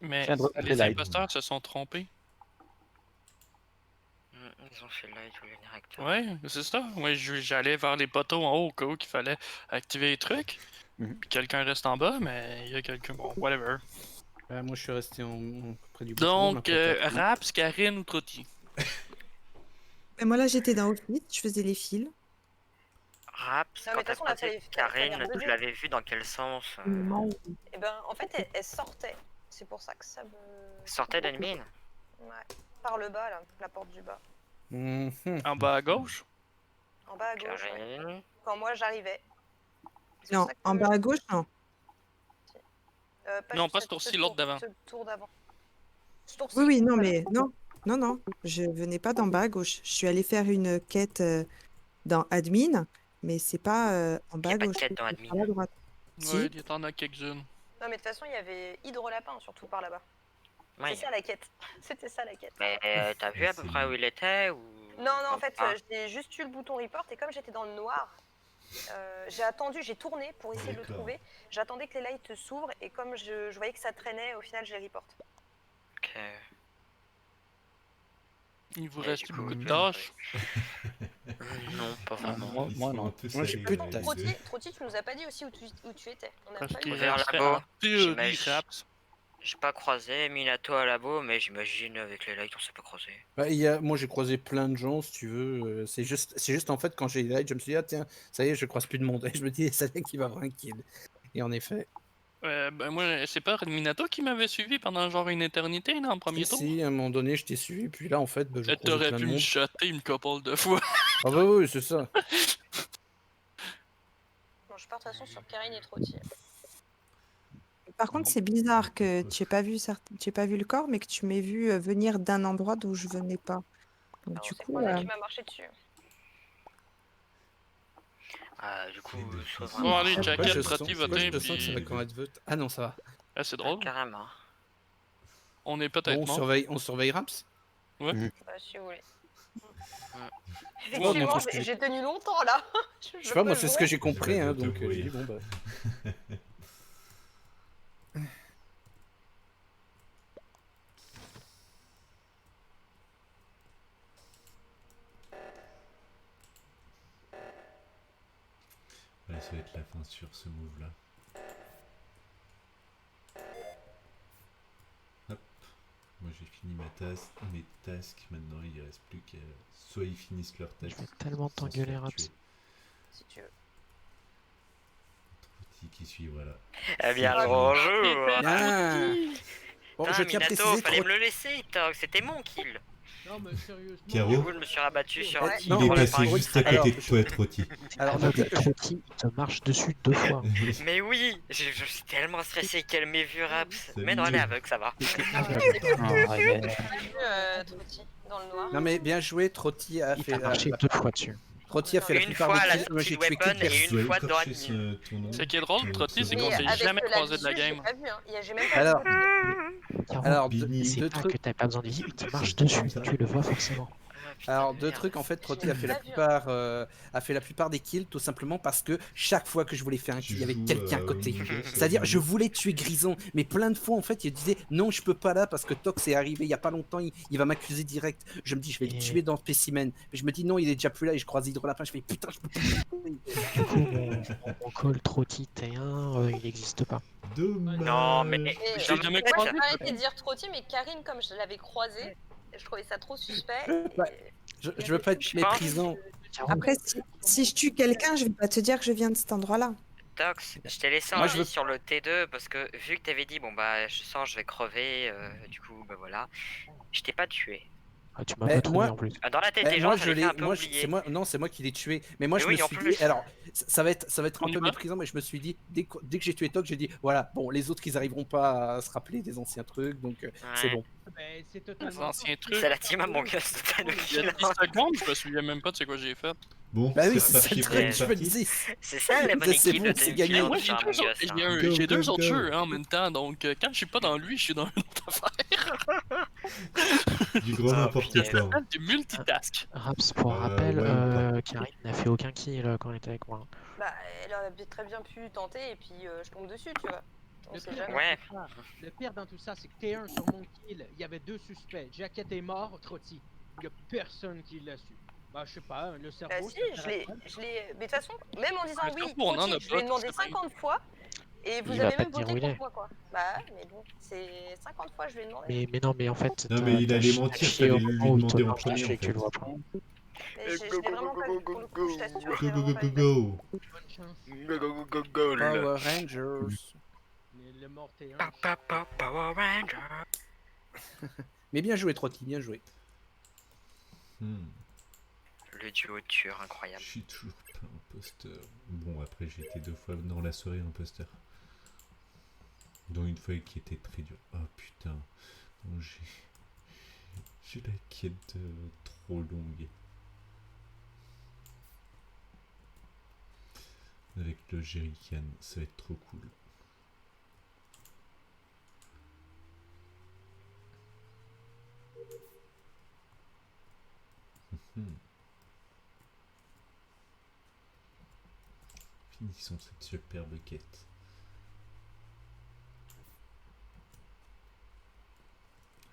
Mais Je viens de regarder les Light. imposteurs se sont trompés. Ils ont fait light ou les réacteurs. Ouais, c'est ça. Moi, j'allais vers les poteaux en haut au cas où qu'il fallait activer les trucs. Puis quelqu'un reste en bas, mais il y a quelqu'un. Bon, whatever. Moi, je suis resté près du bouton. Donc, Raps, Karine ou Trotti? Et moi, là, j'étais dans Office, je faisais les fils. Raps, Non, mais quand de toute t'as façon, on a croisé fait Karine, faire deux tu l'avais vu dans quel sens? Et ben, en fait, elle sortait. C'est pour ça que ça me. Sortait d'admin? Ouais. Par le bas, là, la porte du bas. En bas à gauche? En bas à gauche. Ouais. Karine. Quand moi j'arrivais. Non, en bas à gauche, non. Non, pas ce tour-ci, l'autre d'avant. Ce tour d'avant. Ce tour-ci. Oui, non, mais non, je venais pas d'en bas à gauche. Je suis allée faire une quête dans admin, mais c'est pas en bas à pas de gauche. quête dans c'est admin. par la droite. Si. Ouais, il y en a quelques-unes. Non, mais de toute façon, il y avait Hydrolapin surtout par là-bas. Ouais. C'est ça la quête. C'était ça la quête. Mais t'as vu à peu près où il était ou... Non, en fait, j'ai juste eu le bouton report et comme j'étais dans le noir, j'ai attendu, j'ai tourné pour essayer de le trouver. J'attendais que les lights s'ouvrent et comme je voyais que ça traînait, au final, j'ai report. Ok. Il vous Et reste du coup, beaucoup de tâches? Non, pas vraiment. Moi non. Moi, j'ai plus de tâches. Trotti, tu nous as pas dit aussi où tu étais. On a Parce pas eu qu'il le- Vers resterait là-bas, en théorie, j'imagine. Raps. J'ai pas croisé Minato à labo, mais j'imagine avec les lights on s'est pas croisé. Bah, moi, j'ai croisé plein de gens, si tu veux. C'est juste en fait, quand j'ai les lights, je me suis dit, ah tiens, ça y est, je croise plus de monde. Et je me dis, c'est là qu'il va avoir un kill. Et en effet. Ben moi, c'est pas Minato qui m'avait suivi pendant genre une éternité, là, en premier tour? Si, à un moment donné, je t'ai suivi, puis là, en fait, je croisais T'aurais plein pu de me monde. shotter une couple de fois. Ah bah oui, c'est ça. Bon, je pars de toute façon sur Karine et Trotti. Par contre, c'est bizarre que tu n'aies pas vu le corps, mais que tu m'aies vu venir d'un endroit d'où je venais pas. Donc, du C'est coup, quoi qui m'a marché dessus? Du coup, soit Bon, vraiment... allez, Jacket, je Trotti, sens votez, que ça puis... va quand même être vote. Ah non, ça va. Ah, c'est drôle. Carrément. On est peut-être Bon, mort. on surveille Raps. Ouais. Bah, si vous voulez. moi, Effectivement, ce que j'ai tenu longtemps là. Je sais pas, moi, c'est ce que j'ai Je compris, vais hein, te donc j'ai brouiller. dit, bon, bah. Ouais, ça va être la fin sur ce move là. Hop. Moi j'ai fini mes tasks. Maintenant il reste plus qu'à soit ils finissent leur tâche. Je vais tellement sans se t'engueuler, faire Raps. tuer. Si tu veux. Trotti qui suit, voilà. Eh bien, C'est bonjour. Ah. Bon, je tiens à Minato, préciser fallait trop. me le laisser, Tog, c'était mon kill. Non, mais sérieusement. Caro Du coup, je me suis rabattu sur Ouais. Il Non, est voilà, passé par juste à contre, côté alors, de toi, Trotti. Alors, Non, notez mais que je- Trotti, il te marche dessus 2 fois. Mais oui, je suis tellement stressé qu'elle m'ait vu Raps. C'est Mais non, elle est mignon. aveugle, ça va. Trotti, dans le noir. Non, mais bien joué, Trotti a Il fait t'a marché 2 fois dessus. Trotty a fait la Une plupart fois des la kills. Moi, j'ai Speed tué Weapon que et Je dois une fois dans écorcher admin. ton nom. Ce qui est drôle, ton Trotty, c'est pseudo. qu'on Mais s'est avec jamais la croisé de la visu, je l'ai game. pas vu. Hein. J'ai même pas Alors, vu le pied. Caro, alors Bini. c'est deux pas que trucs. t'as pas besoin de visu, il marche C'est dessus, comme ça. tu le vois forcément. Alors, deux trucs, en fait, Trotty a fait la plupart des kills, tout simplement parce que chaque fois que je voulais faire un Tu kill, il y avait joues quelqu'un à au côté. Among Us, C'est-à-dire, je Bini. voulais tuer Grison, mais plein de fois, en fait, il disait non, je peux pas là parce que Tox est arrivé il y a pas longtemps, il va m'accuser direct. Je me dis, je vais le Et- tuer dans Spécimen. Mais je me dis non, il est déjà plus là et je croise Hydrolapin. Je fais putain, je peux pas. Du coup, mon call Trotty T1, il n'existe pas. Dommage. Non, mais Mais, J'ai moi, jamais j'ai croisé. arrêté de dire Trotty, mais Karine, comme je l'avais croisée, je trouvais ça trop suspect. Ouais. Je veux pas être Je pense- méprisant. Caro, Après, si je tue quelqu'un, je vais pas te dire que je viens de cet endroit-là. Tox, je t'ai laissé Moi, en je vie veux- sur le T2 parce que vu que t'avais dit bon bah je sens je vais crever, du coup bah voilà, je t'ai pas tué. ah, tu m'as Mais pas trouvé moi- en plus. Dans la tête Eh, des gens, moi, ça je les fait l'ai. un peu Moi, oublier. c'est moi. Non, c'est moi qui l'ai tué. Mais moi, Mais je oui, me en suis plus. dit. Alors, ça va être On un y peu va méprisant, mais je me suis dit dès que j'ai tué Tox, j'ai dit voilà. Bon, les autres, ils arriveront pas à se rappeler des anciens trucs, donc c'est Ouais. bon. Ben, c'est Les totalement. anciens trucs. C'est la team Among Us de Il y a Tanuki. 10 secondes, je me souviens même pas de ce que j'ai fait. Bon, Bah oui, c'est c'est ça reparti le pour truc, une je me partie. disais. C'est ça la bonne C'est équipe bon, de c'est Tanuki gagné. Moi, sur j'ai Among deux, Us. hein. j'ai deux Go, autres go. jeux hein, en même temps, donc quand je suis pas dans lui, je suis dans une autre affaire. Du grand Ah, n'importe punaise. quoi. hein. Du multitask. Raps, pour rappel, ouais, ou pas. Karine n'a fait aucun kill quand elle était avec moi. Bah, elle aurait très bien pu tenter et puis je tombe dessus, tu vois. On Le sait pire, jamais. Ouais. le pire dans tout ça, c'est que T1 sur mon kill, il y avait 2 suspects. Jacket est mort, Trotty. Il y a personne qui l'a su. Bah, je sais pas, le Bah cerveau. si, je l'ai. Mais de toute façon, même en disant Le oui, cerveau, on en Trotty, a je lui ai pas, demandé c'est bien. 50 fois. Et vous Il va avez pas même te dire voté où il contre est. moi, quoi. Bah, mais bon, c'est 50 fois, je lui ai demandé. Mais non, mais en fait, Non, mais il allait mentir, fallait lui demander en premier en que tu fait. le vois pas. Mais je l'ai vraiment pas vu pour le coup, je t'assure. je l'ai Go, go, vraiment go, pas go, vu. go. Bonne chance. Go, go, go, go, go, le- Power Rangers. Le mort T1. Power Ranger. Mais bien joué, Trotty, bien joué. Hmm, Le duo tueur Je incroyable. suis toujours pas imposteur. Bon, après, j'ai été 2 fois dans la soirée imposteur. Dont une fois qui était très dure. Oh putain. Donc, j'ai la quête trop longue. Avec le jerrycan, ça va être trop cool. Mhm. Finissons cette superbe quête.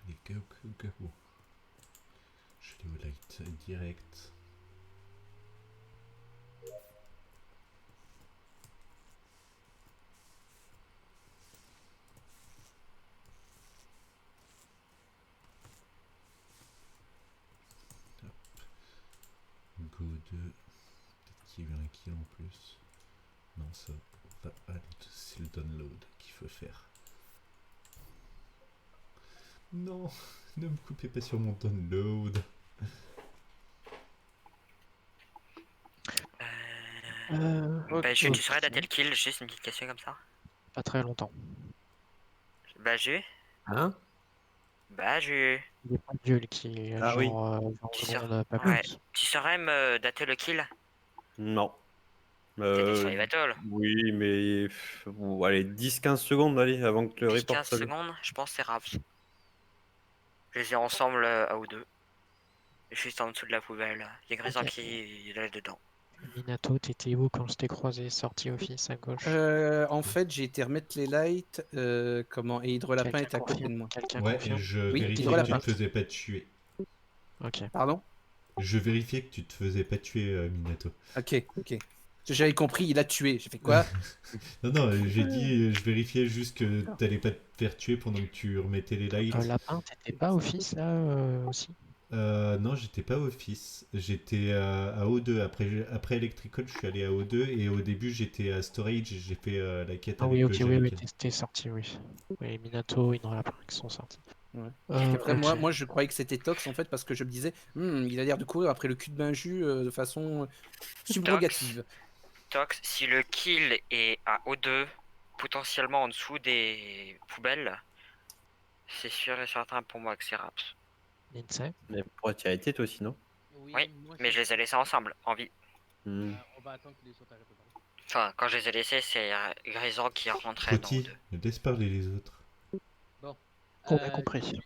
Allez, go, go, go. Je l'ai au light direct. Go 2. Peut-être qu'il y a eu un kill en plus. Non, ça va aller. C'est le download qu'il faut faire. Non, ne me coupez pas sur mon download. Bah, tu saurais dater le kill, juste une petite question comme ça. Pas très longtemps. Bah, j'ai. Hein? Bah, j'ai. Il n'y a pas de duel qui est Ah oui. genre 20 Tu secondes, pas Ouais. plus. Tu saurais me dater le kill? Non. T'étais sur les battles. Oui, mais allez, 10-15 secondes, allez, avant que le 10-15 report soit. secondes, je pense que c'est Raps. Je les ai ensemble à ou deux. Juste en dessous de la poubelle. Il y a Grison Ok. qui est là dedans. Minato, t'étais où quand je t'ai croisé sorti office à gauche? En fait, j'ai été remettre les lights. Et Hydrolapin Quelqu'un est à côté de confirme? moi. Quelqu'un Ouais, et confirme? je Oui, vérifiais Hydrolapin. que tu te faisais pas tuer. Ok. Pardon? Je vérifiais que tu te faisais pas tuer, Minato. Ok. J'avais compris, il a tué. J'ai fait quoi? Non, j'ai dit, je vérifiais juste que t'allais pas te faire tuer pendant que tu remettais les lights. Lapin, t'étais pas office là aussi? Non, j'étais pas office. J'étais à O2. Après Electrical, je suis allé à O2. Et au début, j'étais à Storage. Et j'ai fait la quête Ah avec oui, ok, le oui, jerrycan. t'es sorti, oui. Oui, Minato, Lapin qui sont sortis. Ouais. Après, ok. moi, je croyais que c'était Tox en fait parce que je me disais, il a l'air de courir après le cul de Benju de façon subrogative. Tox, si le kill est à O2, potentiellement en dessous des poubelles, c'est sûr et certain pour moi que c'est Raps. Lindsay? Mais pourquoi tu y as été toi aussi, non? Oui, mais je les ai laissés ensemble, en vie. On va attendre que les autres arrêtent de parler. Enfin, quand je les ai laissés, c'est Grisant qui est rentré dans Trotty, O2. laisse parler les autres. Bon. On a compris.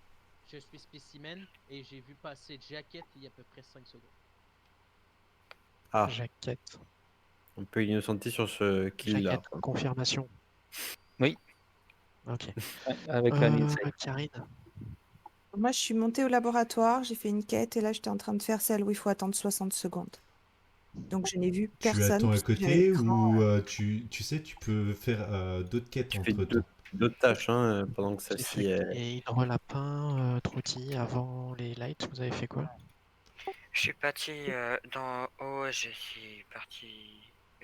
Je suis spécimen et j'ai vu passer Jacket il y a à peu près 5 secondes. Ah, Jaquette. on peut innocenter sur ce kill-là. Jaquette, confirmation. Oui. Ok. Avec un insight. Karine. Moi, je suis montée au laboratoire, j'ai fait une quête et là, j'étais en train de faire celle où il faut attendre 60 secondes. Donc, je n'ai vu Tu personne. attends à puisque j'avais côté l'écran, ou tu sais, tu peux faire d'autres quêtes Tu fais entre temps. d'autres tâches pendant que J'ai celle-ci fait est. et Hydrolapin, Trouty, avant les lights, vous avez fait quoi? Je suis parti dans O, je suis parti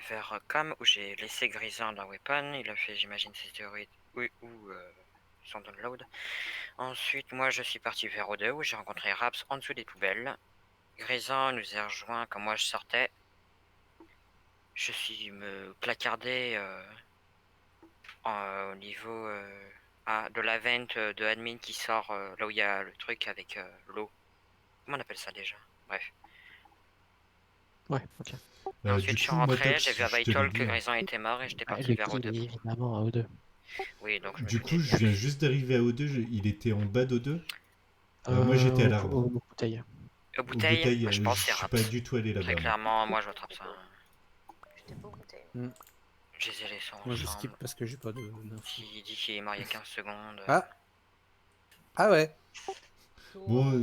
vers Cam où j'ai laissé Grisant dans Weapon. Il a fait, j'imagine, ses théories ou son download. Ensuite, moi, je suis parti vers O2 où j'ai rencontré Raps en dessous des poubelles. Grisant nous a rejoint quand moi je sortais. Je suis me placardé au niveau de la vente de admin qui sort là où il y a le truc avec l'eau. Comment on appelle ça déjà? Bref. Ouais, ok. Ensuite, Du je suis coup, moi, rentré, Tox, j'ai vu à je te l'ai Vital dit, que hein. Grisant était mort et j'étais parti Le vers kill O2. est évidemment à O2. Oui, donc je me Du suis coup, dit, je viens juste d'arriver à O2, il était en bas d'O2. Moi, Euh, j'étais à aux l'arbre. bouteilles. Aux bouteilles, moi, je je pense que c'est suis Raps. pas du tout allé Très là-bas. moi. clairement, moi je rattrape ça. J'étais pas au bouteille. Je les ai laissés Moi je skip ensemble. parce que j'ai pas d'infos. S'il dit qu'il est mort il y a 15 secondes. Ah ouais. Bon, Je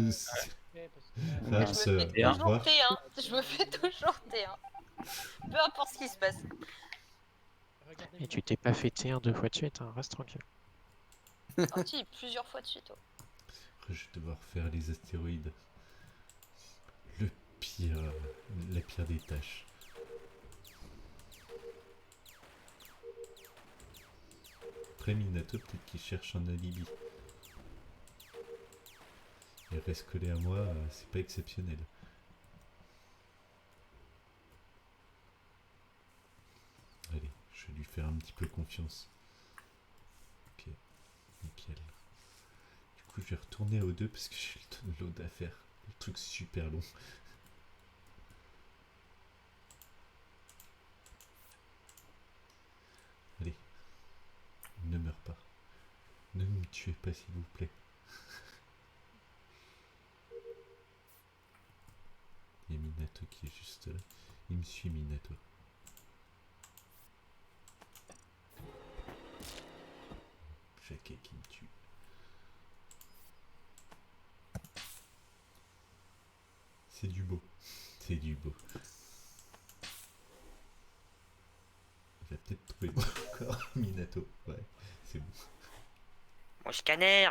me Raps, fais au toujours revoir. T1. Je me fais toujours T1. Peu importe ce qui se passe. Et tu t'es pas fait T1 2 fois de suite, hein, reste tranquille. Ah si, plusieurs fois de suite. Oh. Je vais devoir faire les astéroïdes. Le pire, la pire des tâches. Après Minato, peut-être qu'il cherche un alibi. Et reste collé à moi, c'est pas exceptionnel. Allez, je vais lui faire un petit peu confiance. Ok, nickel. Du coup, je vais retourner à O2 parce que j'ai le download à faire. Le truc super long. Allez, ne meurs pas. Ne me tuez pas, s'il vous plaît. Il y a Minato qui est juste là. Il me suit, Minato. Jacquet qui me tue. C'est du beau. C'est du beau. Il va peut-être trouver encore Minato. Ouais, c'est bon. Mon scanner.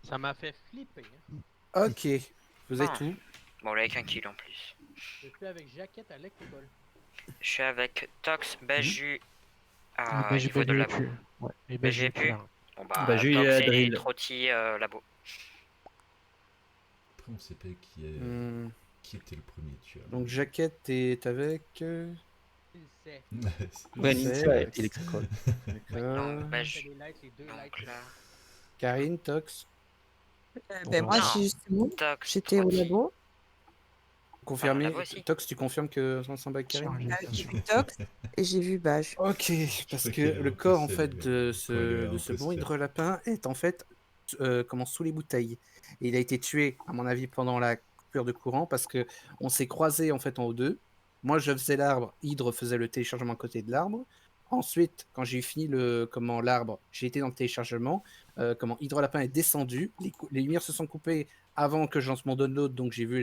Ça m'a fait flipper. Hein. Ok. Vous êtes Ah. où? Bon, là, avec un kill en plus. Je suis avec Jacket à l'école. Je suis avec Tox, Baju à Baju niveau de est labo. plus. Ouais, et Baju Baju est est plus plus. là. Bon bah, Baju, il est Tox à et drill. Trotty labo. Après, on sait pas qui était le premier tueur. Donc Jaquette est avec. Il sait. Ouais, Lindsay, Ninja avec- et Electrical. D'accord. Donc, C'est Baju. les lights, les deux Donc lights. là, Karine, Tox. Ben, moi, Non. justement, Tox, j'étais au Trotty. labo. Confirmé. là-bas aussi. Tox, tu confirmes que on s'en bat avec Karine? Chargé, bien J'ai sûr. vu Tox et j'ai vu Baj. Ok, parce crois que qu'elle est le un peu corps en seule, fait mais de quand elle est ce, un de ce peu bon seule. hydrelapin est en fait sous les bouteilles. Et il a été tué, à mon avis, pendant la coupure de courant parce que on s'est croisés en fait en O2. Moi, je faisais l'arbre, Hydre faisait le téléchargement à côté de l'arbre. Ensuite, quand j'ai fini l'arbre, j'ai été dans le téléchargement. Hydrelapin est descendu, les lumières se sont coupées avant que je lance mon download, donc j'ai vu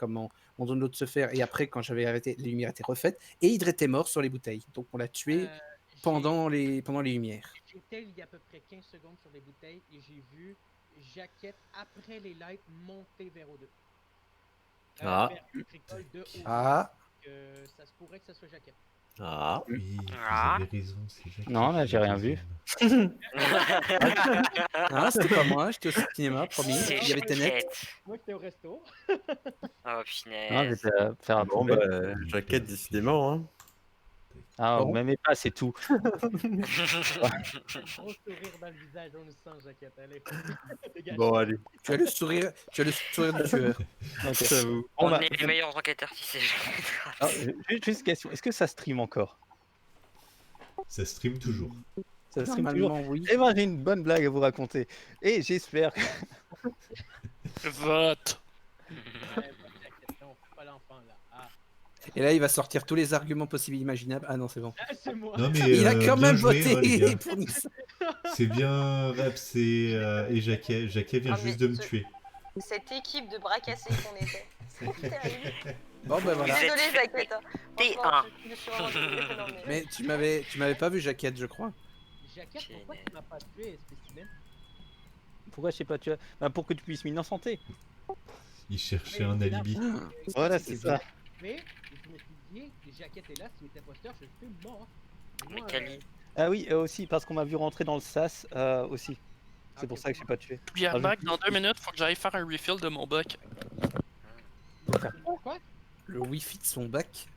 mon download se faire. Et après, quand j'avais arrêté, les lumières étaient refaites. Et Hydre était mort sur les bouteilles. Donc on l'a tué pendant les lumières. J'étais il y a à peu près 15 secondes sur les bouteilles et j'ai vu Jacket après les lights monter vers O2. Ah. Vers l'école de O2. Ah. Ça se pourrait que ça soit Jacket. Ah. Oui, vous Ah. avez raison, c'est Jacques. Non, là, j'ai rien vu. Ah, c'était pas moi, j'étais au cinéma, promis. C'est Il y avait Tenet. Jacket. Moi, j'étais au resto. Oh, Non, punaise. j'étais à faire un Bon, poubelle. bah, Jaquette, décidément. Hein. Ah, vous Bon. m'aimez pas, c'est tout. Gros sourire dans le visage, on le sent, Jaquette. Allez. Dégage. Bon, allez, Tu as le sourire du tueur. Ok. j'avoue. Bon, On bah, est les meilleurs enquêteurs si c'est alors, juste une question. Est-ce que ça stream encore? Ça stream toujours. Ça stream toujours? Normalement, oui. Eh ben, j'ai une bonne blague à vous raconter. Et j'espère que... Vote. Ouais, bon, Jaquette, on fait pas l'enfant là. Ah, Et là, il va sortir tous les arguments possibles et imaginables. Ah non, c'est bon. Ah, c'est moi. Non mais Il a quand bien même joué, voté hein, les gars. pour Nice. C'est bien Raps et Jacquet. Jacquet vient Ah, mais juste de me ce- tuer. Cette équipe de bras cassés qu'on était. C'est terrible. Bon, ben voilà. Vous êtes Désolée, Jaquette. Hein. T'es Franchement, un. je suis vraiment désolée, non, mais- Mais tu m'avais pas vu, Jaquette, je crois. Jaquette, pourquoi tu m'as pas tué, spécimen? Pourquoi je sais pas, tu vois? Bah, pour que tu puisses m'innocenter. Il cherchait un alibi. Voilà, c'est ça. Mais je me suis dit, Jaquette est là, s'il était imposteur, je suis mort. Et Mais moi, Kali. Ah oui, aussi, parce qu'on m'a vu rentrer dans le sas aussi. C'est Ok, pour ça que je suis pas tué. Pierre Ah, je- Bac, dans 2 minutes, faut que j'aille faire un refill de mon buck. Quoi? Le wifi de son bac.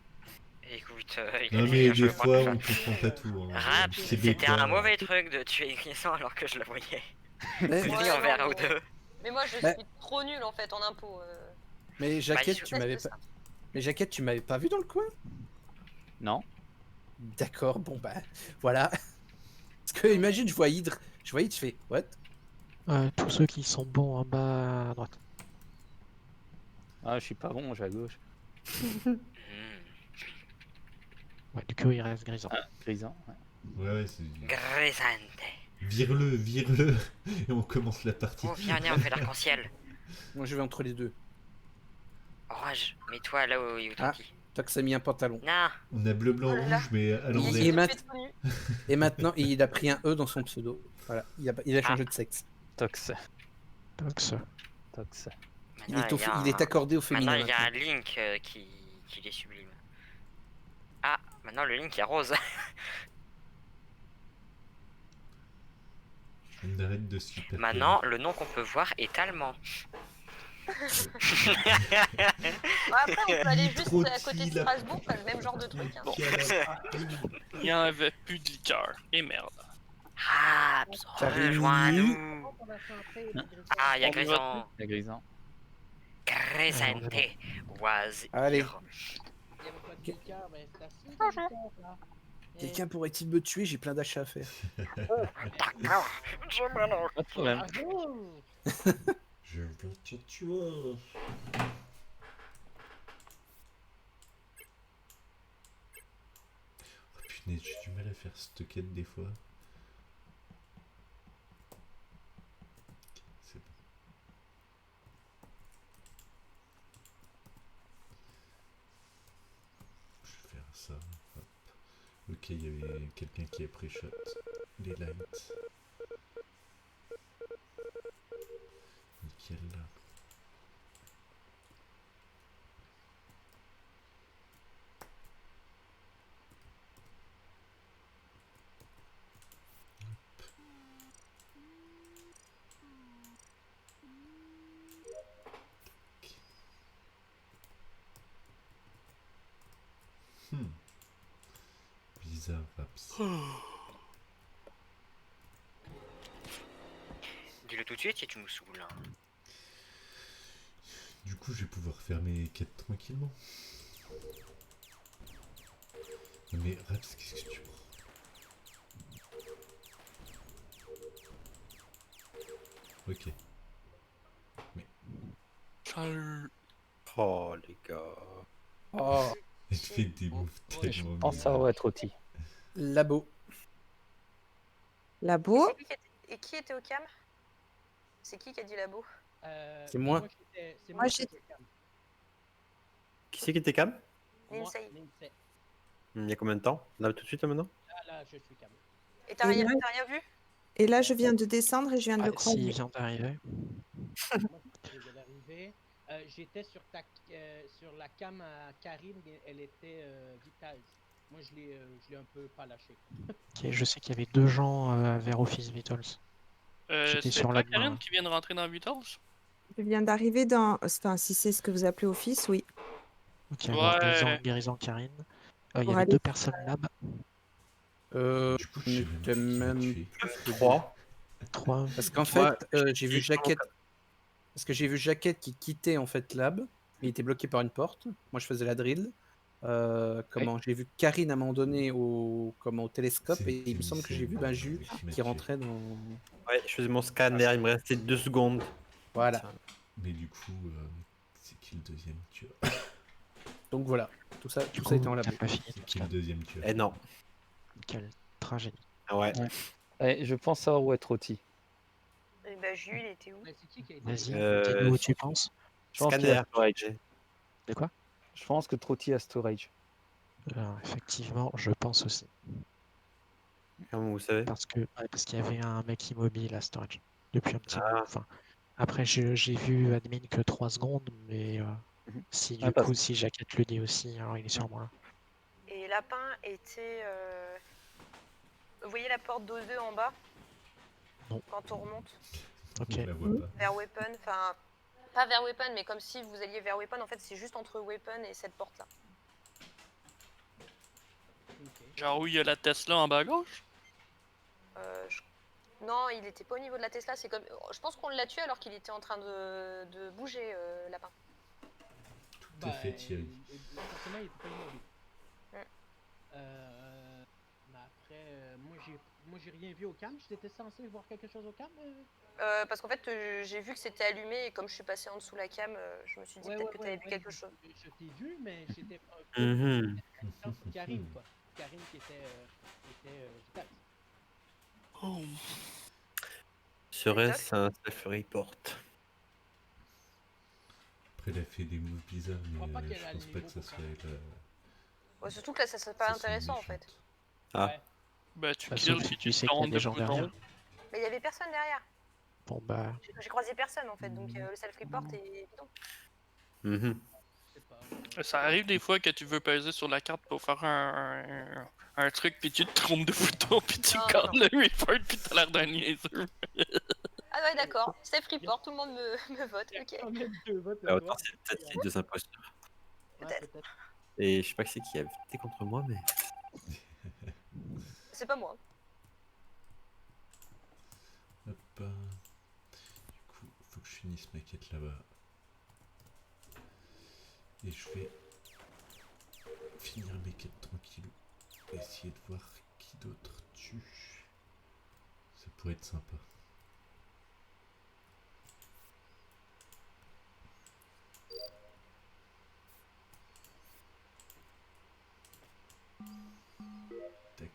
Écoute, il Non a dit mais un jeu des fois de on confond pas tout. Hein. Raps, C'est c'était un bêta. mauvais truc de tuer Grisant alors que je la voyais. Mais, Ni Ouais, en non, verre ou mais- deux. Mais moi, je Bah- suis trop nulle en fait en impôt. mais Jaquette, je tu m'avais teste pas. ça. Mais Jaquette, tu m'avais pas vu dans le coin? Non. D'accord, bon bah voilà. Parce que imagine, je vois Hydre, je fais what? Tous ceux qui sont bons en bas à droite. Ah, je suis pas bon, je vais à gauche. Ouais, du coup, il reste grisant. Ah, grisant. Ouais. Ouais, c'est... Grisante. Vire-le. Et on commence la partie. Oh, viens, on fait l'arc-en-ciel. Moi je vais entre les deux. Orange, mets-toi là où il Ah. dit. Toi que ça a mis un pantalon. Non, On a bleu, blanc, Oh là là. rouge, mais à Et l'envers. mat- Et maintenant, il a pris un E dans son pseudo. Voilà, il a changé de sexe. Tox. Tox. Tox. Il est accordé au féminin. Maintenant, il y a un maintenant. Link qui est sublime. Ah, maintenant le Link est rose. On arrête de se super. Maintenant, le nom qu'on peut voir est allemand. Après, on peut aller juste Trop à côté de petit, là. Strasbourg, t'as le même genre de truc. Hein. Bon. Il n'y en avait plus de liqueur. Et merde. Raps, Carini. rejoins-nous. On va centrer, Ah, il y a On Grisant. La grisant. Grisante was Allez. here. Il y avait pas de liqueur, ben c'est assez. Bonjour. Quelqu'un pourrait-il me tuer? J'ai plein d'achats à faire. D'accord, je m'en Pas de problème. Bonjour. Je vais te tuer. Oh punaise, j'ai du mal à faire cette quête des fois. C'est bon. Je vais faire ça. Hop. Ok, il y avait quelqu'un qui a pré-shot les lights. Nickel. Bizarre, Raps. Dis-le tout de suite si tu me saoules. Hein. Du coup, je vais pouvoir faire mes quêtes tranquillement. Non mais Raps, qu'est-ce que tu prends? Ok. Salut. Oh, les gars. Oh, Elle fait des moves tellement Je pense que ça bizarres. va être outil. labo. Labo. Et qui était au cam? C'est qui a dit labo? C'est moi. C'est Moi, moi j'ai- qui étais calme. Qui c'est qui était cam? Moi, Lindsay. Lindsay. Il y a combien de temps? Là, tout de suite, là, maintenant? Là, je suis calme. Et t'as Et rien, là- t'as rien vu? Et là, je viens de descendre et je viens de le Ah, s'il croiser. vient d'arriver. Moi, je viens d'arriver. J'étais sur la cam à Karine, mais elle était vitale. Moi, je l'ai un peu pas lâché. Ok, je sais qu'il y avait 2 gens vers Office Vitals. J'étais C'est sur toi, l'admin, Karine, là. qui vient de rentrer dans Vitals? Je viens d'arriver dans. Enfin, si c'est ce que vous appelez Office, oui. Ok, alors Ouais. guérison Karine. Il y Pour avait aller 2 personnes lab, Du coup, On je sais même était plus qui l'a même tué. plus que 2. 3. 3. Parce qu'en Moi, fait, j'ai vu j'ai Jacket. Parce que j'ai vu Jacket qui quittait en fait Lab. Il était bloqué par une porte. Moi, je faisais la drill. J'ai vu Karine à un moment donné au télescope et il me semble que j'ai vu Baju qui rentrait dans. Ouais, je faisais mon scanner, il me restait 2 secondes. Voilà. Mais du coup, c'est qui le deuxième tueur? Donc voilà, tout ça Du était coup, en labo. t'as pas fini C'est ton qui le scan. deuxième tueur? Eh non. Quelle tragédie. Ah ouais. Ouais, je pense savoir où est Trotti. Et bah, Jules, il était où? Mais c'est qui a été Vas-y, Euh, dis-nous où tu penses. Je pense qu'il a Scanner. storage. De quoi? Je pense que Trotti a storage. Effectivement, je pense aussi. Comment vous savez? Parce qu'il y avait un mec immobile à storage depuis un petit Ah. bout. Enfin, après, j'ai vu admin que 3 secondes, mais si Ah, du parce- coup, si Jacket le dit aussi, alors il est sûrement là. Et Lapin était. Vous voyez la porte d'O2 en bas? Non. Quand on remonte Ok. On la voit pas. vers Weapon, enfin. Pas vers Weapon, mais comme si vous alliez vers Weapon, en fait, c'est juste entre Weapon et cette porte-là. Genre où il y a la Tesla en bas à gauche? Non, il était pas au niveau de la Tesla, c'est comme. Je pense qu'on l'a tué alors qu'il était en train de bouger, Lapin. Tout à fait, Thierry. Forcément, il était pas immobile. Ouais. Mais après, moi j'ai rien vu au cam. J'étais censé voir quelque chose au cam. Parce qu'en fait, j'ai vu que c'était allumé et comme je suis passée en dessous la cam, je me suis dit peut-être que tu avais vu quelque chose. Je t'ai vu, mais j'étais un Mhm. peu Karine, quoi. Karine qui était vitale. Oh. Serait-ce un self-report? Après, elle a fait des moves bizarres, crois pas mais qu'elle je a pense le pas que niveau ça pour soit faire. elle. Ouais, surtout que là, ça serait pas Ça soit une intéressant en fait. méchante. Ah. Ouais. Ben, tu Bah, kills sauf si puis tu tu sais qu'il y a tombes des de gens bouton. derrière. Mais il y avait personne derrière. Bon, bah, J'ai croisé personne en fait, donc le self-report est bidon. Mhm. Ça arrive des fois que tu veux peser sur la carte pour faire un truc, puis tu te trompes de bouton, puis tu Non, non, calls non. le report, puis t'as l'air d'un niaiseux. Ah ouais, d'accord. Self-report, tout le monde me vote, ok. On a 2 votes Ah, à autant toi. c'est peut-être les 2 imposteurs. Ouais, peut-être. Et je sais pas qui c'est qui a voté contre moi, mais. C'est pas moi. Hop. Du coup, faut que je finisse ma quête là-bas. Et je vais finir mes quêtes tranquillou. Essayer de voir qui d'autre tue. Ça pourrait être sympa. Tac.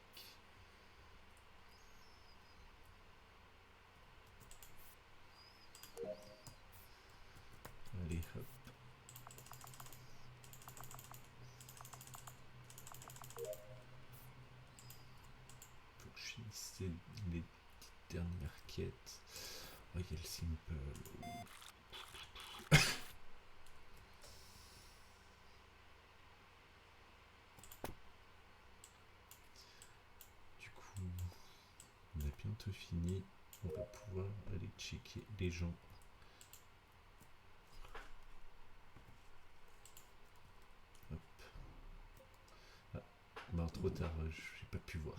Allez, hop. Faut que je finisse les dernières quêtes. Oh, il y a le simple. Du coup, on a bientôt fini. On va pouvoir aller checker les gens. Hop. Ah, ben trop tard, j'ai pas pu voir.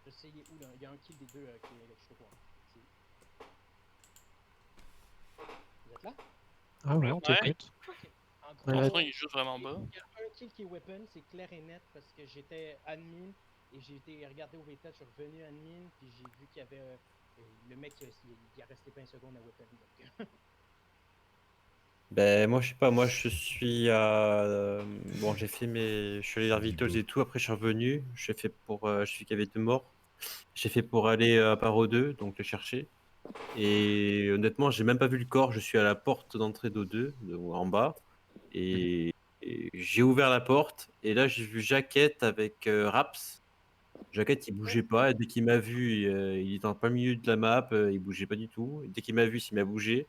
Je sais, il est où là? Il y a un kill des deux qui est je sais pas. Vous êtes là? ah ouais, on t'écoute. En gros, Ton son, il est juste vraiment bas. il y a un kill qui est weapon, c'est clair et net parce que j'étais admin et j'ai été regarder au VT, je suis revenu admin puis j'ai vu qu'il y avait le mec il a resté 20 secondes à weapon. Donc, Ben, moi, je sais pas, moi, je suis à. Bon, j'ai fait mes. Je suis allé vers Vitals et tout, après, je suis revenu. J'ai fait pour. Je suis qu'il y avait 2 morts. J'ai fait pour aller à Paro 2, donc le chercher. Et honnêtement, j'ai même pas vu le corps. Je suis à la porte d'entrée d'O2, en bas. Et j'ai ouvert la porte. Et là, j'ai vu Jacket avec Raps. Jacket, il bougeait pas. Et dès qu'il m'a vu, il était en plein milieu de la map. Il bougeait pas du tout. Et dès qu'il m'a vu, il m'a bougé.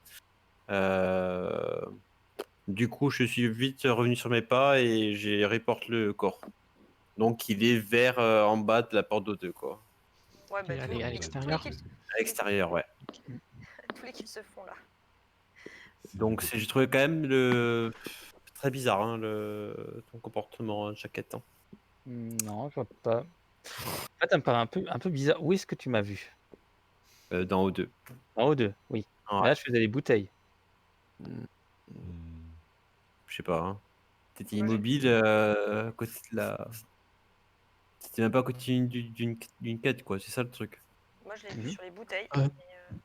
Du coup, je suis vite revenu sur mes pas et j'ai report le corps. Donc, il est vers en bas de la porte d'O2, quoi. Ouais, bah, Et tous aller à les l'extérieur. kills, À l'extérieur, ouais. tous les kills se font là. Donc, j'ai trouvé quand même très bizarre, hein, ton comportement, hein, Jaquette. Hein. Non, je vois pas. En fait, ça me paraît un peu bizarre. Où est-ce que tu m'as vu? Dans O2. En haut 2, oui. Ouais. Mais là, je faisais les bouteilles. Je sais pas. Hein. T'étais Moi, j'ai- immobile à côté de la. C'était même pas à côté d'une quête, quoi. C'est ça le truc. Moi, je l'ai vu Mhm. sur les bouteilles.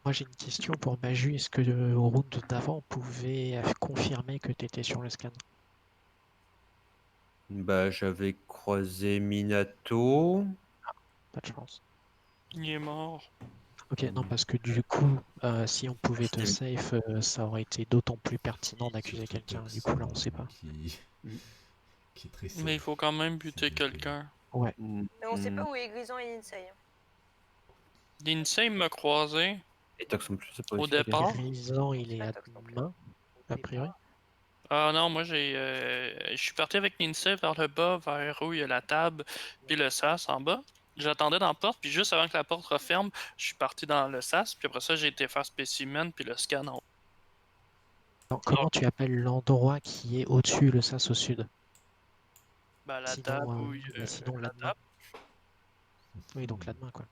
Moi, j'ai une question pour Maju. Est-ce que au round d'avant, on pouvait confirmer que tu étais sur le scan? Bah, j'avais croisé Minato. Pas de chance. Il est mort. Ok, non, parce que du coup, si on pouvait te safe, ça aurait été d'autant plus pertinent d'accuser quelqu'un. Du coup, là, on sait pas. Qui est très Mais il faut quand même buter quelqu'un. Ouais. Mais on sait pas où est Grisant et Insei. L'insane m'a croisé Et Tox en plus, c'est pas au aussi. départ. Grisant, il est admin, a priori. Ah non, moi je suis parti avec Lindsay vers le bas, vers où il y a la table, puis le sas en bas. J'attendais dans la porte, puis juste avant que la porte referme, je suis parti dans le sas, puis après ça, j'ai été faire spécimen, puis le scan en haut. Alors, comment tu appelles l'endroit qui est au-dessus, le sas au sud? Ben, la Sinon, table où il y a sinon la l'admin. table. Oui, donc l'admin, quoi.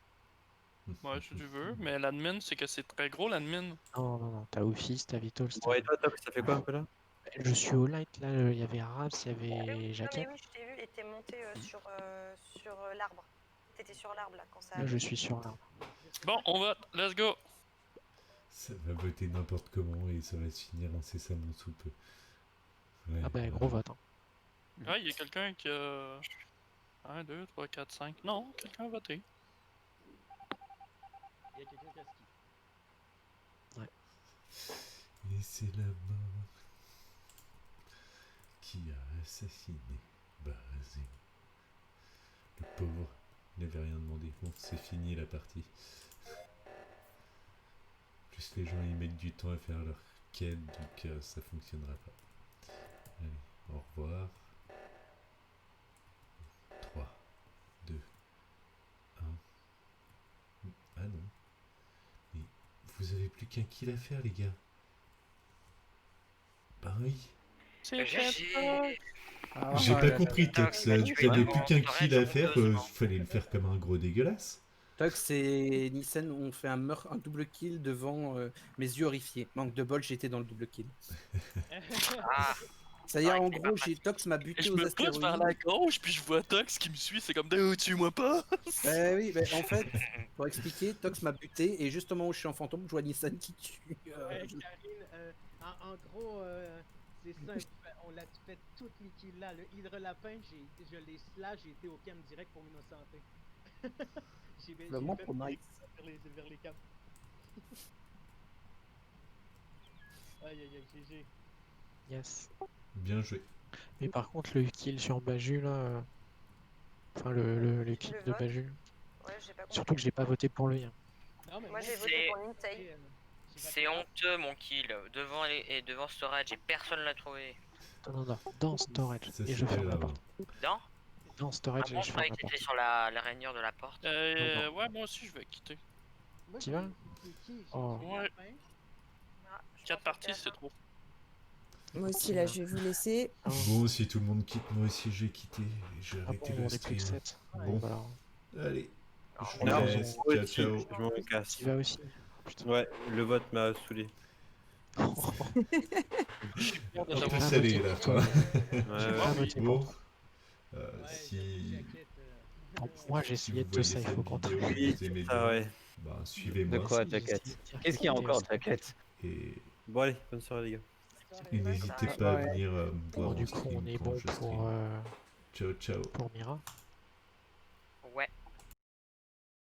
Ouais, si tu veux, mais l'admin, c'est que c'est très gros, l'admin. Non, non, non, t'as Office, t'as Vitals, t'as... Ouais, et toi, Tox, ça fait quoi un peu là? Je suis au light, là, il y avait Raps, il y avait Non, mais Jaquette. oui, je t'ai vu et t'es monté sur l'arbre. T'étais sur l'arbre là quand ça. Là, je suis sur l'arbre. Bon, on vote, let's go! Ça va voter n'importe comment et ça va se finir incessamment sous peu. Ouais, Ah bah, gros vote. Hein. Ah, il y a quelqu'un qui a... 1, 2, 3, 4, 5... Non, quelqu'un a voté. Il y a quelqu'un qui a ski. Et c'est la mort qui a assassiné Bazin. Le pauvre, il n'avait rien demandé. Bon, c'est fini la partie. Plus les gens ils mettent du temps à faire leur quête, donc ça fonctionnera pas. Allez, au revoir. 3, 2, 1. Ah non. Mais vous avez plus qu'un kill à faire, les gars. Bah oui. C'est J'ai pas compris, Tox. T'avais plus qu'un kill à faire, fallait le faire comme un gros dégueulasse. Tox et Nissen ont fait un double kill devant mes yeux horrifiés. Manque de bol, j'étais dans le double kill. Ah, C'est-à-dire, en gros, Tox m'a Et buté je aux me pousse vers astéroïdes. la gauche, puis je vois Tox qui me suit, c'est comme « tue-moi pas! » Oui, en fait, pour expliquer, Tox m'a buté et juste au moment où je suis en fantôme, je vois Nissan qui tue. Ouais, Karine, en gros, c'est simple. On l'a fait toutes les kills là. Le hydre lapin, je l'ai slash, j'ai été au cam direct pour m'innocenter. J'ai Vraiment fait trop nice. vers les cams. Aïe aïe aïe, GG. Yes. Bien joué. Mais par contre, le kill sur Baju, là... Enfin, le kill de vote. Baju... Ouais, j'ai pas compris. Surtout que j'ai pas voté pour lui. Hein. Non, mais Moi, j'ai c'est- voté pour Insei. c'est honteux mon kill. Devant storage et personne l'a trouvé. Non, dans Storage. Ça, Et je c'est pas ferme la grave. porte. Non? Dans Storage, Moi, et je je ferme croyais la que porte. t'étais sur la rainure de la porte. Ouais, moi aussi, je vais quitter. Moi, Tu vas? j'ai qui? Oh. J'ai Ouais. lapin. Ah, je 4 pense que parties, t'es c'est à trop. Moi aussi, là, je vais vous laisser. Bon, si tout le monde quitte, moi aussi j'ai quitté. J'ai Ah arrêté bon, le on est plus stream. que 7. Bon, Bah alors, allez. un. Je Non, vous laisse. moi Ciao, aussi, ciao. je m'en casse. tu vas aussi. Putain. Ouais, le vote m'a saoulé. Je suis fier de Un peu t'avoir salé voté. la fin. J'ai pas voté Bon, pour toi. si, Bon, moi, j'ai si essayé vous de te voyez safe cette au contraire. vidéo et Oui, vous aimez c'est ça, bien, ouais. bah, De suivez-moi. quoi, J'ai Jaquette? essayé de dire Qu'est-ce qu'il y a c'était encore, aussi. Jaquette? Et, Bon, allez, bonne soirée, les gars. et n'hésitez pas à venir me voir Bon, en du coup, stream on est quand bon je stream. pour Ciao, ciao. Mira.